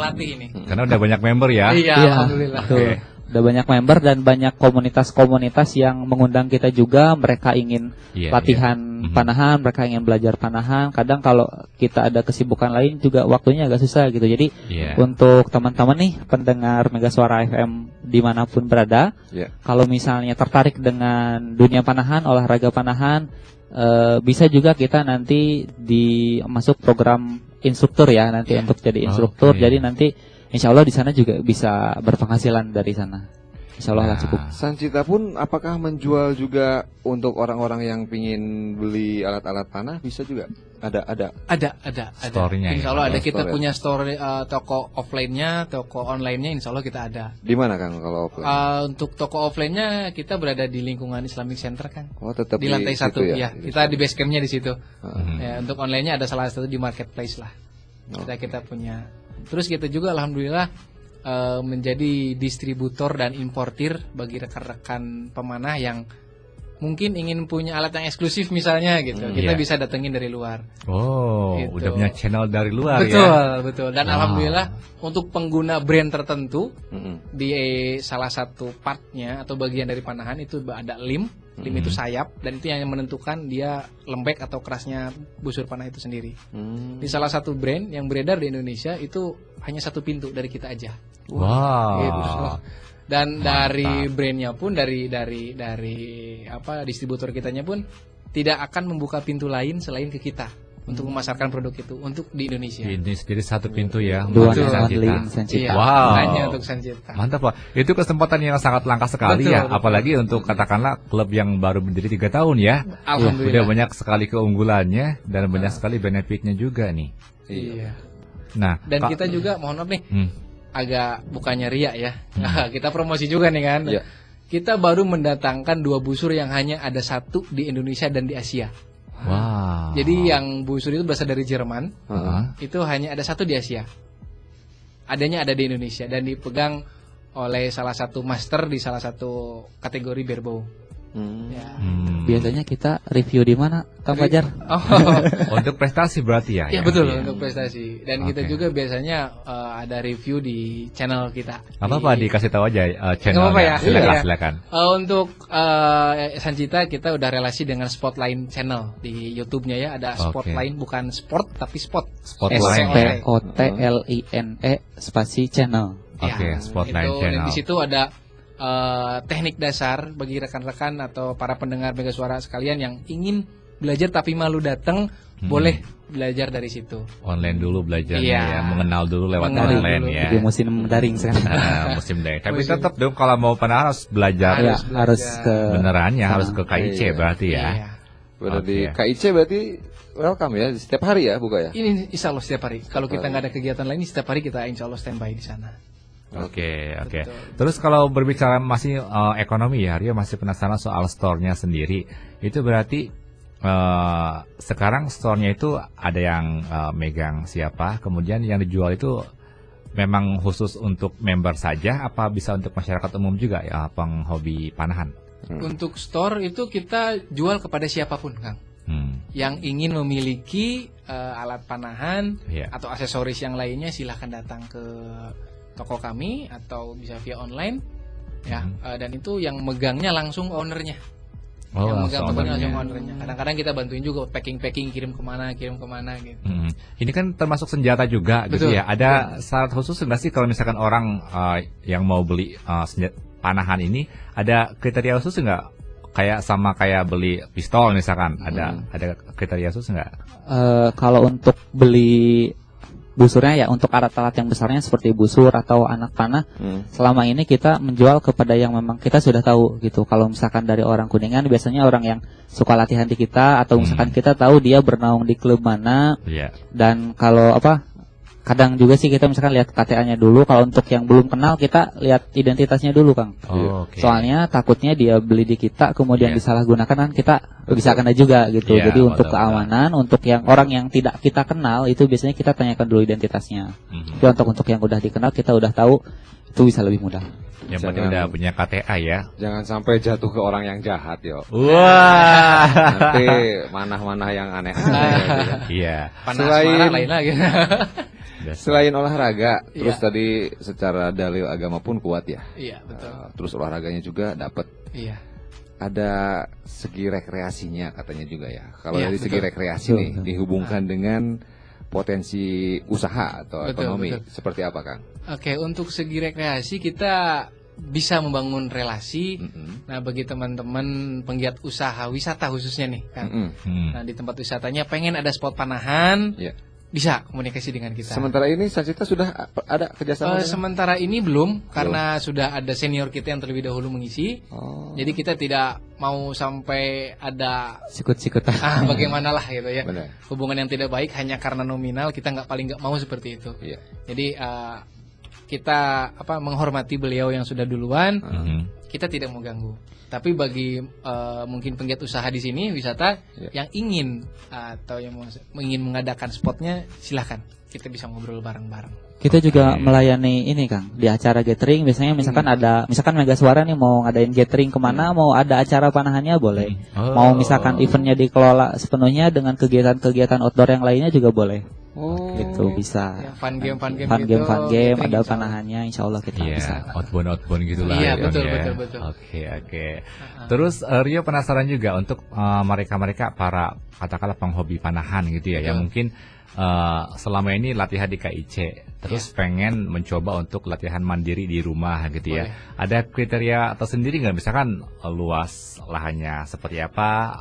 Karena udah banyak member ya. Iya, alhamdulillah. Betul. Udah banyak member dan banyak komunitas-komunitas yang mengundang kita juga. Mereka ingin latihan panahan, mereka ingin belajar panahan. Kadang kalau kita ada kesibukan lain juga waktunya agak susah gitu. Jadi untuk teman-teman nih pendengar Mega Suara FM dimanapun berada, kalau misalnya tertarik dengan dunia panahan, olahraga panahan, bisa juga kita nanti masuk program instruktur ya nanti untuk jadi instruktur. Jadi nanti Insya Allah di sana juga bisa berpenghasilan dari sana. Insya Allah lah cukup. Sancita pun apakah menjual juga untuk orang-orang yang pingin beli alat-alat panah bisa juga? Ada. Store-nya Insya Allah ya. ada. Kita punya store toko offline-nya, toko online-nya Insya Allah kita ada. Di mana Kang kalau offline? Untuk toko offline-nya kita berada di lingkungan Islamic Center kan. Oh, tetap di lantai 1 ya. Kita di base camp-nya di situ. Ya, untuk online-nya ada salah satu di marketplace lah. Kita punya. Terus kita juga alhamdulillah menjadi distributor dan importir bagi rekan-rekan pemanah yang mungkin ingin punya alat yang eksklusif misalnya gitu. Kita bisa datengin dari luar. Oh, gitu. Udah punya channel dari luar Betul. Dan alhamdulillah untuk pengguna brand tertentu di salah satu partnya atau bagian dari panahan itu ada lim itu sayap dan itu yang menentukan dia lembek atau kerasnya busur panah itu sendiri. Di salah satu brand yang beredar di Indonesia itu hanya satu pintu dari kita aja. Wow. Gitu. Dan dari brandnya pun dari distributor kitanya pun tidak akan membuka pintu lain selain ke kita. untuk memasarkan produk itu untuk di Indonesia. Ini sendiri satu pintu ya. Dua untuk only Sancita. in Sancita. Iya, Wow. hanya untuk Sancita. Mantap Pak, itu kesempatan yang sangat langka sekali Betul, ya, betul. apalagi untuk katakanlah klub yang baru berdiri 3 tahun ya. Udah Alhamdulillah. banyak sekali keunggulannya dan banyak sekali benefitnya juga nih. Iya. Nah, Dan Kak- kita juga mohon maaf nih, Hmm. agak bukannya ria ya. Kita promosi juga nih kan. Iya. Kita baru mendatangkan 2 busur yang hanya ada 1 di Indonesia dan di Asia. Wow. Jadi yang busur itu berasal dari Jerman, Heeh. itu hanya ada 1 di Asia. Adanya ada di Indonesia dan dipegang oleh salah satu master di salah satu kategori berbau. Ya. Biasanya kita review di mana, Kang Fajar? Oh, Untuk prestasi berarti ya. ya betul untuk prestasi. Dan kita Oke. juga biasanya ada review di channel kita. Apa Pak dikasih tahu aja channelnya. Nggak apa-apa ya? Silakan, Iya. silakan. Untuk Sancita kita udah relasi dengan Spotline channel di YouTube-nya ya, ada Oke. Spotline bukan sport tapi spot. Spotline. SPOTLINE spasi channel. Oke, Spotline itu, channel. Dan di situ ada teknik dasar bagi rekan-rekan atau para pendengar Mega Suara sekalian yang ingin belajar tapi malu datang, boleh belajar dari situ. Online dulu belajarnya Iya. ya, mengenal dulu lewat Mengenal online dulu. ya. Di musim daring sekarang. Musim daring. Tapi Musim. tetap dong kalau mau pernah harus belajar Ya, Harus harus belajar. ke benerannya harus ke KIC Iya. berarti ya. Iya. Berarti Oke. KIC berarti welcome ya, setiap hari ya buka ya. Ini insya Allah setiap hari. Kalau kita nggak ada kegiatan lain, setiap hari kita insya Allah standby di sana. Oke. Betul. Terus kalau berbicara masih ekonomi ya, Rio masih penasaran soal store-nya sendiri. Itu berarti sekarang store-nya itu ada yang megang siapa, kemudian yang dijual itu memang khusus untuk member saja, apa bisa untuk masyarakat umum juga ya, penghobi panahan? Untuk store itu kita jual kepada siapapun, Kang. Yang ingin memiliki alat panahan Iya. atau aksesoris yang lainnya, silahkan datang ke toko kami atau bisa via online ya. Dan itu yang megangnya langsung ownernya. Oh, yang megang langsung tokonya langsung ownernya. ownernya. Kadang-kadang kita bantuin juga packing kirim kemana gitu. Ini kan termasuk senjata juga gitu Betul. ya. Ada syarat khusus nggak sih kalau misalkan orang yang mau beli senjata panahan ini, ada kriteria khusus nggak? Kayak beli pistol misalkan, ada kriteria khusus nggak? Kalau untuk beli busurnya ya, untuk alat-alat yang besarnya seperti busur atau anak panah, selama ini kita menjual kepada yang memang kita sudah tahu gitu. Kalau misalkan dari orang Kuningan, biasanya orang yang suka latihan di kita, atau misalkan kita tahu dia bernaung di klub mana. Iya. Dan kalau kadang juga sih kita misalkan lihat KTA-nya dulu. Kalau untuk yang belum kenal, kita lihat identitasnya dulu, Kang. Oh, oke. Soalnya takutnya dia beli di kita kemudian Iya. disalahgunakan, kan kita bisa kena juga gitu. Iya, Jadi untuk betul. keamanan, untuk yang orang yang tidak kita kenal, itu biasanya kita tanyakan dulu identitasnya. Tapi untuk yang udah dikenal, kita udah tahu, itu bisa lebih mudah. Yang penting Jangan- udah punya KTA ya. Jangan sampai jatuh ke orang yang jahat yo. Wah. Nanti manah-manah yang aneh-aneh. gitu kan. Iya. Panas Selain- marah lain lagi. Selain olahraga, terus Iya. tadi secara dalil agama pun kuat ya. Iya, betul. Terus olahraganya juga dapat. Iya. Ada segi rekreasinya katanya juga ya. Kalau Iya, dari segi betul. rekreasi Betul, nih betul. dihubungkan dengan potensi usaha atau Betul, ekonomi, betul. seperti apa, Kang? Oke, untuk segi rekreasi kita bisa membangun relasi. Mm-mm. Nah, bagi teman-teman penggiat usaha wisata khususnya nih, Kang. Mm-mm. Nah, di tempat wisatanya pengen ada spot panahan, Iya. bisa komunikasi dengan kita. Sementara ini Sancita sudah ada kerjasama dengan- Sementara ini belum, karena sudah ada senior kita yang terlebih dahulu mengisi. Oh, Jadi kita tidak mau sampai ada Sikut-sikutan. bagaimana lah gitu ya. benar. Hubungan yang tidak baik hanya karena nominal, kita paling nggak mau seperti itu. Iya. Jadi kita menghormati beliau yang sudah duluan. Kita tidak mau ganggu. Tapi bagi mungkin penggiat usaha di sini wisata Ya. yang ingin atau yang ingin mengadakan spotnya, silahkan. Kita bisa ngobrol bareng-bareng. Kita juga Oke. melayani ini, Kang, di acara gathering. Biasanya misalkan misalkan Mega Suara nih mau ngadain gathering kemana, mau ada acara panahannya boleh. Oh. Mau misalkan eventnya dikelola sepenuhnya dengan kegiatan-kegiatan outdoor yang lainnya juga boleh. Oh, Gitu bisa. Ya, fun game Fun gitu. game, gathering, ada insya Allah. panahannya, insya Allah kita bisa. Iya, outbound gitu lah. Iya, ya, betul, Kang, ya. betul. Oke. Terus Rio penasaran juga untuk mereka-mereka para katakanlah penghobi panahan gitu ya, Betul. yang mungkin selama ini latihan di KIC, terus pengen mencoba untuk latihan mandiri di rumah gitu ya. Ada kriteria tersendiri nggak? Misalkan luas lahannya seperti apa,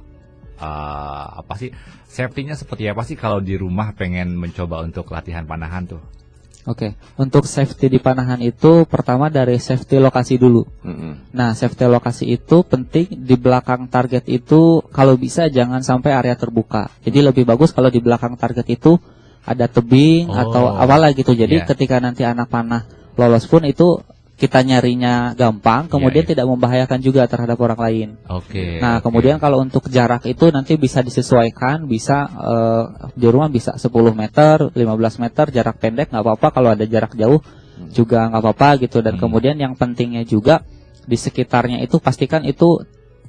apa sih safety-nya seperti apa sih kalau di rumah pengen mencoba untuk latihan panahan tuh? Oke, untuk safety di panahan itu pertama dari safety lokasi dulu. Nah, safety lokasi itu penting di belakang target itu kalau bisa jangan sampai area terbuka. Jadi lebih bagus kalau di belakang target itu ada tebing atau apalah gitu. Jadi ketika nanti anak panah lolos pun itu kita nyarinya gampang, kemudian tidak membahayakan juga terhadap orang lain. Nah, kemudian kalau untuk jarak itu nanti bisa disesuaikan, bisa di rumah bisa 10 meter, 15 meter, jarak pendek nggak apa-apa, kalau ada jarak jauh juga nggak apa-apa gitu. Dan kemudian yang pentingnya juga di sekitarnya itu pastikan itu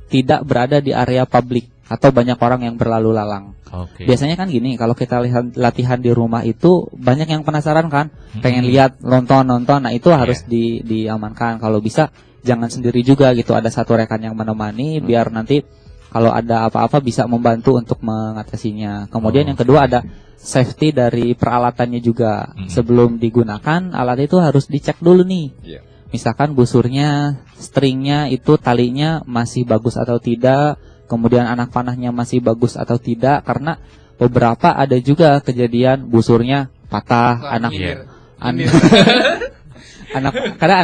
tidak berada di area publik atau banyak orang yang berlalu lalang. Biasanya kan gini, kalau kita lihat latihan di rumah itu banyak yang penasaran kan, pengen lihat nonton. Nah itu harus diamankan. Kalau bisa jangan sendiri juga gitu, ada satu rekan yang menemani biar nanti kalau ada apa-apa bisa membantu untuk mengatasinya. Kemudian yang kedua ada safety dari peralatannya juga. Sebelum digunakan alat itu harus dicek dulu nih. Misalkan busurnya, stringnya itu talinya masih bagus atau tidak. Kemudian anak panahnya masih bagus atau tidak, karena beberapa ada juga kejadian busurnya patah, karena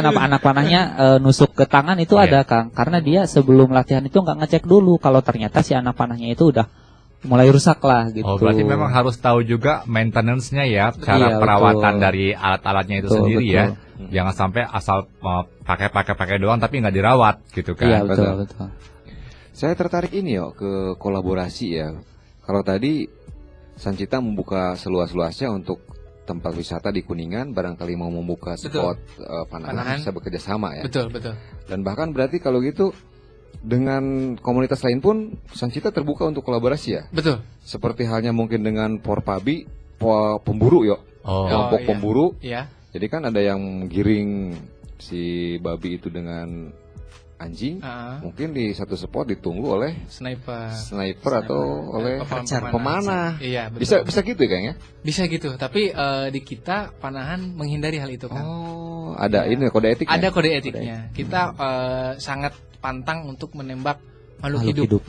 anak panahnya nusuk ke tangan itu ada Kang, karena dia sebelum latihan itu nggak ngecek dulu kalau ternyata si anak panahnya itu udah mulai rusak lah gitu. Berarti memang harus tahu juga maintenance-nya ya, cara perawatan dari alat-alatnya itu sendiri ya. Jangan sampai asal pakai doang tapi nggak dirawat gitu kan. Iya betul. Saya tertarik ini ke kolaborasi ya. Kalau tadi Sancita membuka seluas-luasnya untuk tempat wisata di Kuningan, barangkali mau membuka spot panahan bisa bekerja sama ya. Betul. Dan bahkan berarti kalau gitu dengan komunitas lain pun Sancita terbuka untuk kolaborasi ya. Betul. Seperti halnya mungkin dengan Porpabi, pemburu kelompok pemburu. Iya. Jadi kan ada yang giring si babi itu dengan anjing, mungkin di satu spot ditunggu oleh sniper atau oleh pemanah. Iya, betul. Bisa gitu ya, Kang ya? Bisa gitu, tapi di kita panahan menghindari hal itu kan. Ada ini kode etiknya. Ada kode etiknya. Kita sangat pantang untuk menembak makhluk hidup.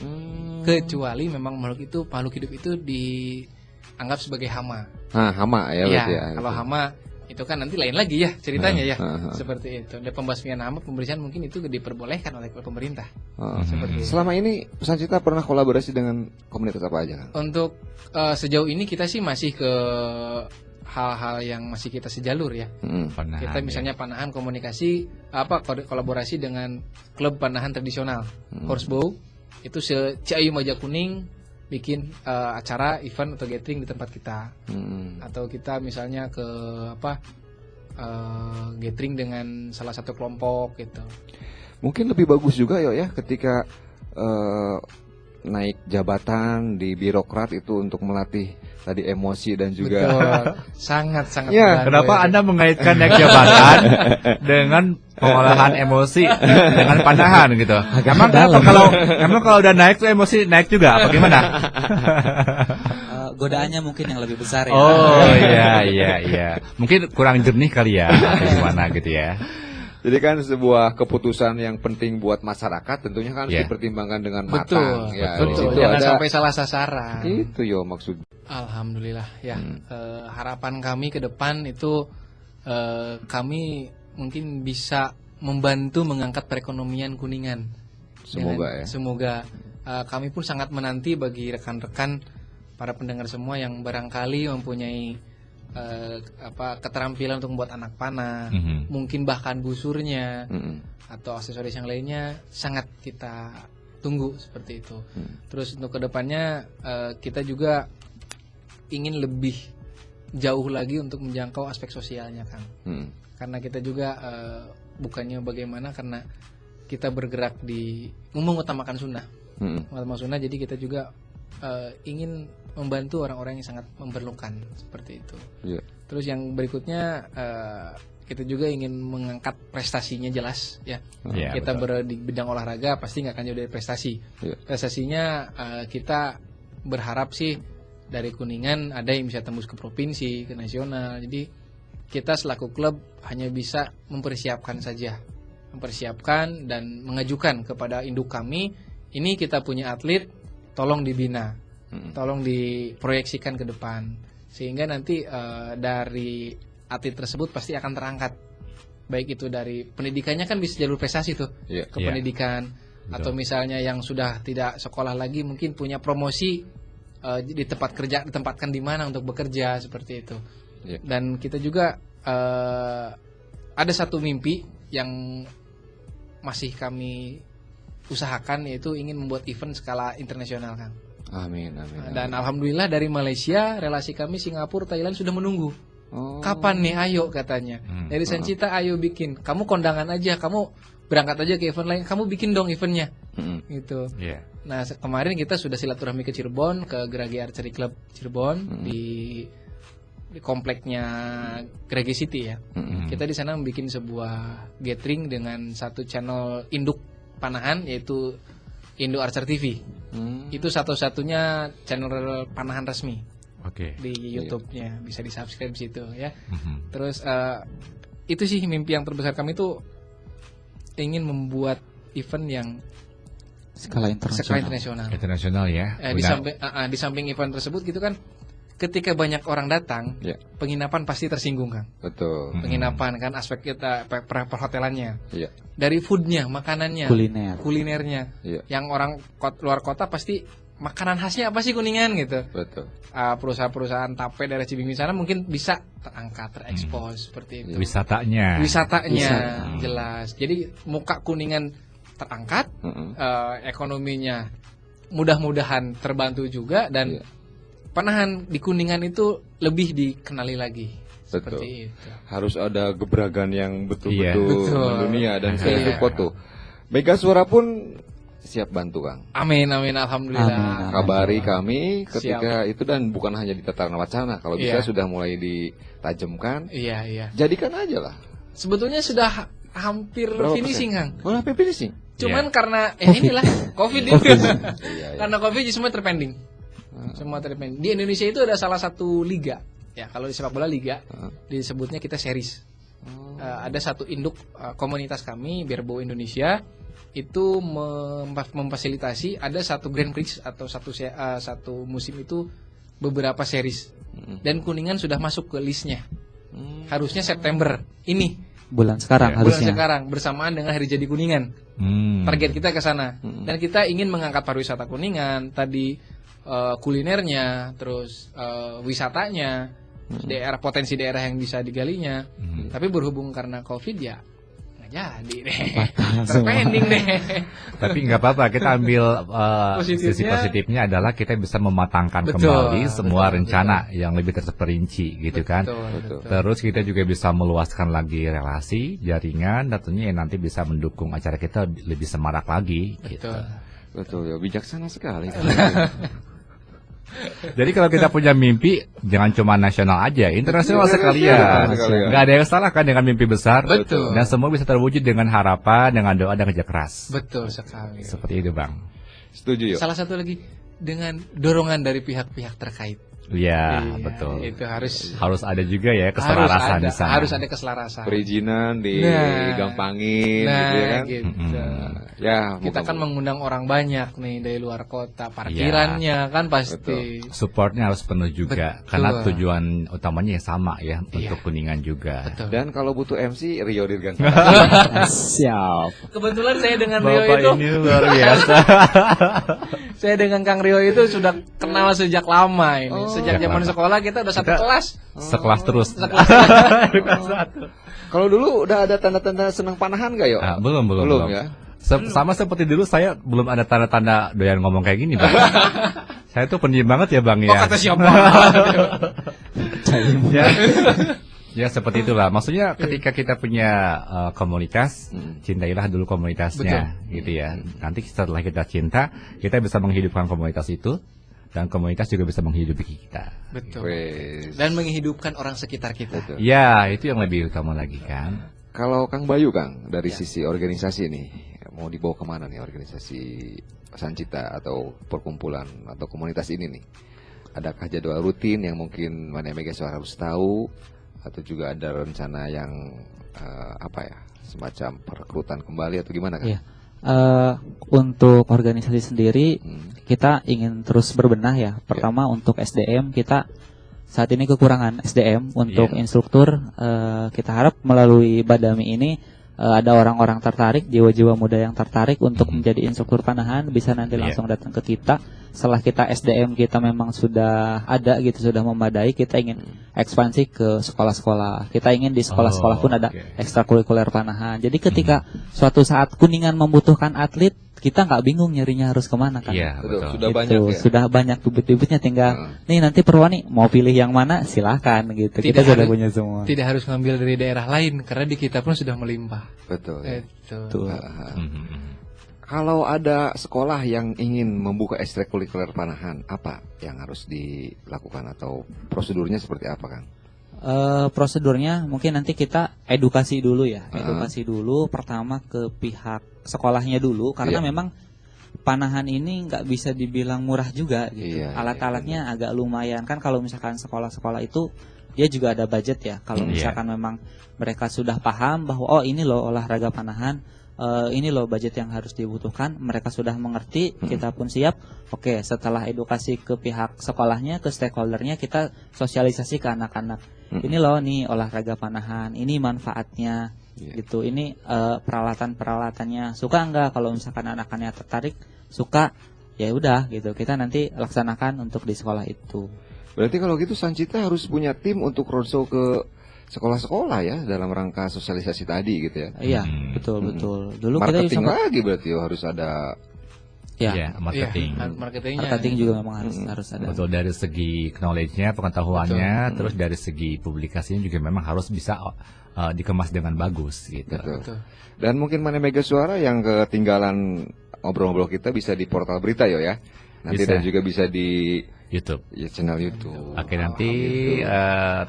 Kecuali memang makhluk hidup itu dianggap sebagai hama. Hama ya berarti ya. Kalau hama itu kan nanti lain lagi ya ceritanya ya. Seperti itu. Dan pembasmian hama, pembersihan mungkin itu diperbolehkan oleh pemerintah. Seperti itu. Selama ini Sancita pernah kolaborasi dengan komunitas apa aja kan? Untuk sejauh ini kita sih masih ke hal-hal yang masih kita sejalur ya. Kita misalnya panahan komunikasi kolaborasi dengan klub panahan tradisional Horsebow itu se-Ciayu Maja Kuning bikin acara event atau gathering di tempat kita. Atau kita misalnya ke gathering dengan salah satu kelompok gitu. Mungkin lebih bagus juga ya ketika naik jabatan di birokrat itu untuk melatih tadi emosi dan juga sangat ya, kenapa Anda mengaitkan naik jabatan dengan pengolahan emosi dengan panahan gitu? Emang kalau udah naik tuh emosi naik juga apa gimana? Godaannya mungkin yang lebih besar ya. Iya. Mungkin kurang jernih kali ya atau gimana gitu ya. Jadi kan sebuah keputusan yang penting buat masyarakat tentunya kan harus dipertimbangkan dengan matang. Betul. Jangan sampai salah sasaran. Itu maksud. Alhamdulillah ya. Harapan kami ke depan itu kami mungkin bisa membantu mengangkat perekonomian Kuningan. Semoga kami pun sangat menanti bagi rekan-rekan para pendengar semua yang barangkali mempunyai keterampilan untuk membuat anak panah, mungkin bahkan busurnya atau aksesoris yang lainnya, sangat kita tunggu seperti itu. Terus untuk kedepannya kita juga ingin lebih jauh lagi untuk menjangkau aspek sosialnya Kang. Karena kita juga bukannya bagaimana, karena kita bergerak di mengutamakan sunnah, mengutamakan sunnah, jadi kita juga ingin membantu orang-orang yang sangat memerlukan seperti itu. Terus yang berikutnya kita juga ingin mengangkat prestasinya jelas ya. Kita di bidang olahraga pasti nggak akan jauh dari prestasi. Prestasinya kita berharap sih dari Kuningan ada yang bisa tembus ke provinsi, ke nasional. Jadi kita selaku klub hanya bisa mempersiapkan saja, mempersiapkan dan mengajukan kepada induk kami. Ini kita punya atlet, tolong dibina, tolong diproyeksikan ke depan, sehingga nanti dari atlet tersebut pasti akan terangkat, baik itu dari pendidikannya kan bisa jalur prestasi tuh ke pendidikan, atau misalnya yang sudah tidak sekolah lagi mungkin punya promosi di tempat kerja, ditempatkan di mana untuk bekerja seperti itu. Dan kita juga ada satu mimpi yang masih kami usahakan, yaitu ingin membuat event skala internasional, Kang. Amin. Dan alhamdulillah dari Malaysia, relasi kami Singapura, Thailand sudah menunggu. Kapan nih, ayo katanya. Dari Sancita, ayo bikin. Kamu kondangan aja, kamu berangkat aja ke event lain, kamu bikin dong eventnya. Gitu. Nah, kemarin kita sudah silaturahmi ke Cirebon, ke Geragi Archery Club Cirebon, di kompleknya Geragi City ya. Kita di sana membuat sebuah gathering dengan satu channel induk panahan, yaitu Indo Archer TV. Itu satu-satunya channel panahan resmi di YouTube-nya, bisa di subscribe situ ya. Terus itu sih mimpi yang terbesar kami, tuh ingin membuat event yang skala internasional. Internasional ya. Di samping event tersebut gitu kan, ketika banyak orang datang, penginapan pasti tersinggung, Kang. Betul. Penginapan kan, aspek kita perhotelannya. Iya. Dari foodnya, makanannya, kulinernya. Yang orang luar kota pasti makanan khasnya apa sih Kuningan gitu. Betul. Perusahaan-perusahaan tape dari Cibinong sana mungkin bisa terangkat, terekspos seperti itu. Wisatanya jelas. Jadi muka Kuningan terangkat, ekonominya mudah-mudahan terbantu juga, dan panahan di Kuningan itu lebih dikenali lagi. Seperti itu. Harus ada gebrakan yang betul-betul mendunia, dan saya support tuh. Mega Suara pun siap bantu, Kang. Amin, alhamdulillah. Kabari kami ketika itu, dan bukan hanya di tataran wacana, kalau bisa sudah mulai ditajamkan. Iya. Jadikan aja lah. Sebetulnya sudah hampir finishing, Kang. Hampir finishing. Cuman karena inilah COVID itu. Karena COVID semua terpending. Di Indonesia itu ada salah satu liga, ya kalau di sepak bola liga, disebutnya kita series. Ada satu induk komunitas kami, Berbo Indonesia, itu memfasilitasi ada satu Grand Prix atau satu musim itu beberapa series, dan Kuningan sudah masuk ke listnya. Harusnya September ini. Bulan sekarang bersamaan dengan Hari Jadi Kuningan. Target kita ke sana, dan kita ingin mengangkat pariwisata Kuningan tadi. Kulinernya, terus wisatanya, potensi daerah yang bisa digalinya. Tapi berhubung karena COVID ya nggak jadi deh, terpending deh. Tapi nggak apa-apa, kita ambil sisi positifnya adalah kita bisa mematangkan kembali semua rencana yang lebih terperinci gitu kan. Terus kita juga bisa meluaskan lagi relasi, jaringan, tentunya yang nanti bisa mendukung acara kita lebih semarak lagi. Betul ya, bijaksana sekali. Jadi kalau kita punya mimpi, jangan cuma nasional aja, internasional sekalian. Nggak ada yang salah kan dengan mimpi besar. Betul. Dan semua bisa terwujud dengan harapan, dengan doa dan kerja keras. Betul sekali. Seperti itu, Bang. Setuju ya. Salah satu lagi, dengan dorongan dari pihak-pihak terkait. Iya, betul. Itu harus ada juga ya keselarasan di sana. Harus ada keselarasan. Perizinan digampangin, gitu ya kan. Ya, kita kan mengundang orang banyak nih dari luar kota, parkirannya kan pasti. Supportnya harus penuh juga, karena tujuan utamanya yang sama ya, untuk Kuningan juga. Betul. Dan kalau butuh MC, Rio Dirgan. Siap. Kebetulan saya dengan Rio itu ini luar biasa. Saya dengan Kang Rio itu sudah kenal sejak lama ini. Sejak zaman sekolah kita udah satu kelas. Sekelas terus. Kalau dulu udah ada tanda-tanda senang panahan gak, Yo? Belum Ya. Sama seperti dulu saya belum ada tanda-tanda doyan ngomong kayak gini, Bang. Saya tuh pendiam banget ya, Bang ya. Kata siapa? Ya seperti itulah. Maksudnya ketika kita punya komunitas, cintailah dulu komunitasnya. Betul. Gitu ya. Nanti setelah kita cinta, kita bisa menghidupkan komunitas itu, dan komunitas juga bisa menghidupi kita. Betul. Dan menghidupkan orang sekitar kita. Betul. Ya, itu yang lebih utama lagi kan. Kalau Kang Bayu, Kang, dari sisi organisasi nih, mau dibawa kemana nih organisasi Sancita atau perkumpulan atau komunitas ini nih? Adakah jadwal rutin yang mungkin Mania Mega Suara harus tahu, atau juga ada rencana yang semacam perekrutan kembali atau gimana, Kang? Iya. Untuk organisasi sendiri kita ingin terus berbenah ya. Pertama untuk SDM kita saat ini kekurangan SDM untuk instruktur. Kita harap melalui Badami ini ada orang-orang tertarik, jiwa-jiwa muda yang tertarik untuk menjadi instruktur panahan, bisa nanti langsung datang ke kita. Setelah kita SDM kita memang sudah ada gitu, sudah memadai, kita ingin ekspansi ke sekolah-sekolah. Kita ingin di sekolah-sekolah pun ada ekstrakurikuler panahan. Jadi ketika suatu saat Kuningan membutuhkan atlet, kita nggak bingung nyarinya harus kemana kan. Iya, betul. Sudah Gitu, banyak ya. sudah banyak bibit-bibitnya, tinggal nih nanti Perwani mau pilih yang mana silahkan gitu. Kita sudah punya semua. Tidak harus ngambil dari daerah lain karena di kita pun sudah melimpah. Betul. Ya. Itu. Tuh. Kalau ada sekolah yang ingin membuka ekstrakurikuler panahan, apa yang harus dilakukan atau prosedurnya seperti apa, Kang? Prosedurnya mungkin nanti kita edukasi dulu ya. Edukasi dulu pertama ke pihak sekolahnya dulu karena memang panahan ini nggak bisa dibilang murah juga gitu. Alat-alatnya agak lumayan kan, kalau misalkan sekolah-sekolah itu dia juga ada budget ya. Kalau misalkan memang mereka sudah paham bahwa oh ini loh olahraga panahan, ini loh budget yang harus dibutuhkan, mereka sudah mengerti, kita pun siap. Oke, setelah edukasi ke pihak sekolahnya, ke stakeholdernya, kita sosialisasi ke anak-anak. Ini loh nih olahraga panahan, ini manfaatnya gitu. Ini peralatan-peralatannya. Suka enggak? Kalau misalkan anak-anaknya tertarik, suka, ya udah gitu. Kita nanti laksanakan untuk di sekolah itu. Berarti kalau gitu Sancita harus punya tim untuk roadshow ke sekolah-sekolah ya dalam rangka sosialisasi tadi gitu ya. Iya, betul. Dulu Marketing kita bisa lagi berarti harus ada. Marketing. Marketingnya. marketing juga memang harus ada. Betul, dari segi knowledge-nya, pengetahuannya, terus dari segi publikasinya juga memang harus bisa dikemas dengan bagus gitu. Betul. Dan mungkin Mane Mega Suara yang ketinggalan ngobrol-ngobrol kita bisa di portal berita ya. Nanti Bisa. dan juga bisa di YouTube. ya, channel YouTube. Oke, nanti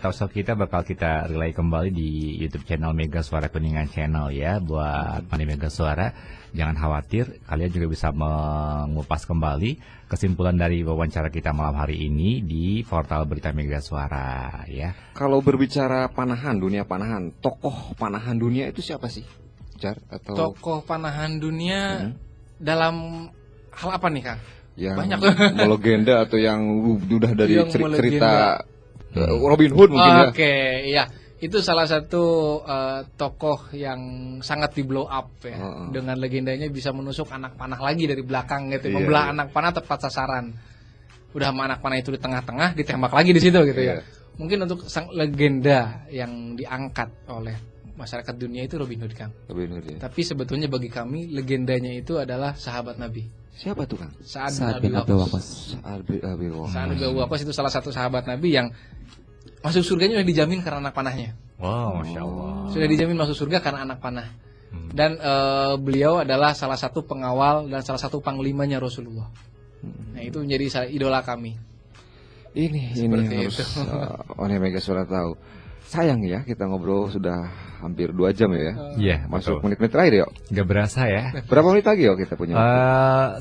talkshow kita bakal kita relay kembali di YouTube channel Mega Suara Kuningan Channel ya, buat Mane Mega Suara. Jangan khawatir, kalian juga bisa mengupas kembali kesimpulan dari wawancara kita malam hari ini di portal berita Mega Suara ya. Kalau berbicara panahan, dunia panahan, tokoh panahan dunia itu siapa sih? Jar atau Tokoh panahan dunia dalam hal apa nih, Kang? yang banyak. melegenda atau yang udah dari Yang cerita Robin Hood mungkin ya. Oke, iya. Itu salah satu tokoh yang sangat di blow up ya. Dengan legendanya bisa menusuk anak panah lagi dari belakang gitu, membelah anak panah tepat sasaran. Udah sama anak panah itu di tengah-tengah, ditembak lagi di situ gitu ya. Mungkin untuk sang legenda yang diangkat oleh masyarakat dunia itu Robin Hood, Kang. Robin Hood ya. Tapi sebetulnya bagi kami legendanya itu adalah sahabat Nabi. Siapa tuh, Kang? Sa'ad bin bin Abi Abi Waqqas. Sa'ad bin Abi Waqqas. Sa'ad bin Abi Waqqas itu salah satu sahabat Nabi yang masuk surganya sudah dijamin karena anak panahnya. Wow, Masya Allah. Sudah dijamin masuk surga karena anak panah. Dan beliau adalah salah satu pengawal dan salah satu panglimanya Rasulullah. Nah, itu menjadi idola kami. Ini Seperti harus itu. Mane Mega Suara tahu. Sayang ya kita ngobrol sudah hampir 2 jam ya. Iya, Masuk betul. menit-menit terakhir yuk. Gak berasa ya. Berapa menit lagi yuk kita punya?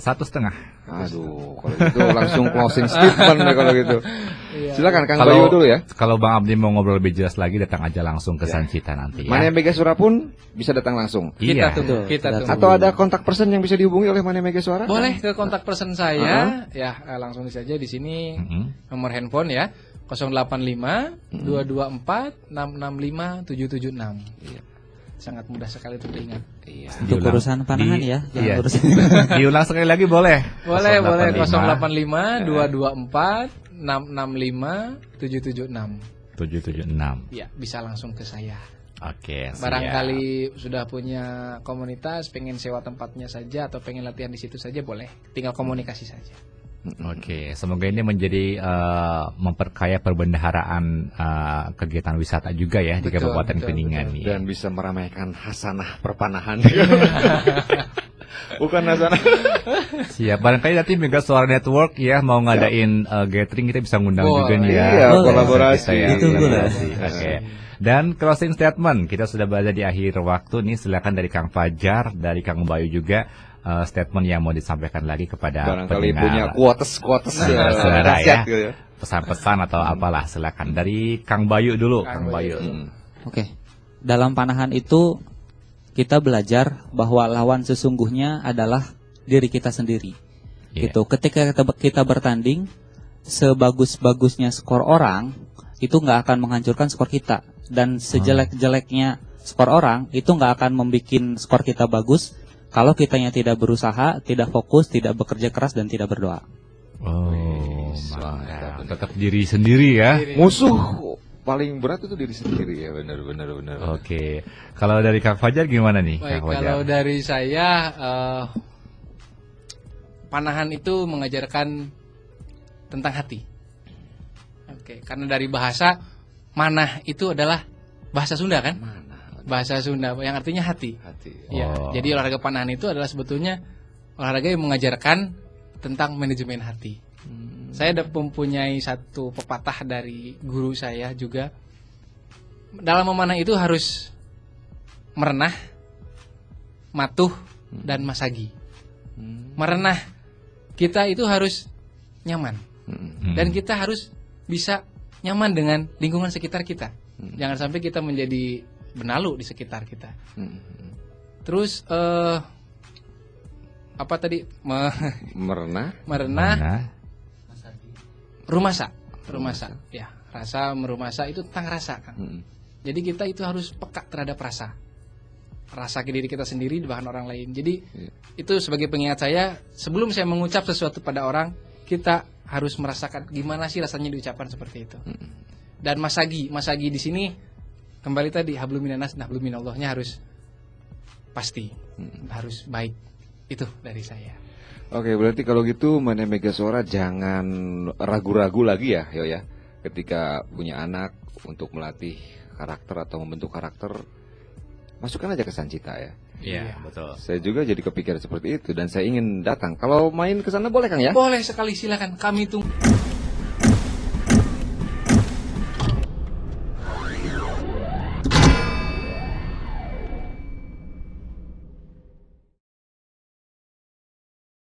1,5. Aduh, kalau gitu langsung closing statement deh kalau gitu. Silakan Kang Kalau- Bayu dulu ya. Kalau Bang Abdi mau ngobrol lebih jelas lagi, datang aja langsung ke Sancita nanti ya. Mane Mega Suara pun bisa datang langsung. Iya. Kita tunggu, kita Betul. tunggu. Atau ada kontak person yang bisa dihubungi oleh Mane Mega Suara? Boleh ke kontak person saya, ya langsung saja di sini nomor handphone ya 085 224 665 776. Iya. Sangat mudah sekali untuk diingat. Iya. Untuk Diulang. urusan panahan Di- ya, jangan iya. urusan. Diulang sekali lagi boleh. Boleh 085 085 224 665 776. 776. Ya, bisa langsung ke saya. Oke, siap. Barangkali sudah punya komunitas, pengen sewa tempatnya saja atau pengen latihan di situ saja boleh. Tinggal komunikasi saja. Oke, semoga ini menjadi memperkaya perbendaharaan kegiatan wisata juga ya di Betul, Kabupaten betul, Kuningan betul. nih. Dan bisa meramaikan hasanah perpanahan. Bukan hasanah. Siap, barangkali nanti Mega Suara Network ya mau ngadain gathering, kita bisa ngundang Wah, juga nih ya. iya, Bisa kolaborasi. kita ya, Itu boleh. kolaborasi. Oke. Dan closing statement, kita sudah berada di akhir waktu nih, silakan dari Kang Fajar, dari Kang Bayu juga statement yang mau disampaikan lagi kepada Barangkali pendengar. punya quotes Saudara dahsyat ya. gitu ya. Pesan-pesan atau apalah, silakan dari Kang Bayu dulu, Kang Bayu. Bayu. Oke. Dalam panahan itu kita belajar bahwa lawan sesungguhnya adalah diri kita sendiri. Iya. Gitu. Ketika kita bertanding, sebagus-bagusnya skor orang itu nggak akan menghancurkan skor kita, dan sejelek-jeleknya skor orang itu nggak akan membuat skor kita bagus kalau kitanya tidak berusaha, tidak fokus, tidak bekerja keras, dan tidak berdoa. Oh, mantap. mantap. Tetap diri sendiri ya. Musuh paling berat itu diri sendiri ya, benar. Oke. Kalau dari Kang Fajar gimana nih? Baik, Kang Fajar? kalau dari saya panahan itu mengajarkan tentang hati. Oke, karena dari bahasa manah itu adalah bahasa Sunda kan? Bahasa Sunda yang artinya hati. Ya, Oh. jadi olahraga panahan itu adalah sebetulnya olahraga yang mengajarkan tentang manajemen hati. Saya mempunyai satu pepatah dari guru saya juga. Dalam memanah itu harus merenah, matuh, dan masagi. Merenah, kita itu harus nyaman. Dan kita harus bisa nyaman dengan lingkungan sekitar kita. Jangan sampai kita menjadi benalu di sekitar kita. Terus apa tadi? Merenah. Rumasa. Ya, rasa merumasa itu tentang rasa, Kang. Jadi kita itu harus peka terhadap rasa ke diri kita sendiri bahkan orang lain. Jadi itu sebagai pengingat saya, sebelum saya mengucap sesuatu pada orang, kita harus merasakan gimana sih rasanya diucapkan seperti itu. Dan masagi di sini kembali tadi hablum minanas nahlum minallahnya harus pasti, harus baik. Itu dari saya. Oke, berarti kalau gitu Mane Megasora jangan ragu-ragu lagi ya, Yo ya. Ketika punya anak untuk melatih karakter atau membentuk karakter, masukkan aja ke Sancita ya. Iya, betul. Saya juga jadi kepikiran seperti itu dan saya ingin datang. Kalau main ke sana boleh Kang ya? Boleh sekali, silakan. Kami tunggu.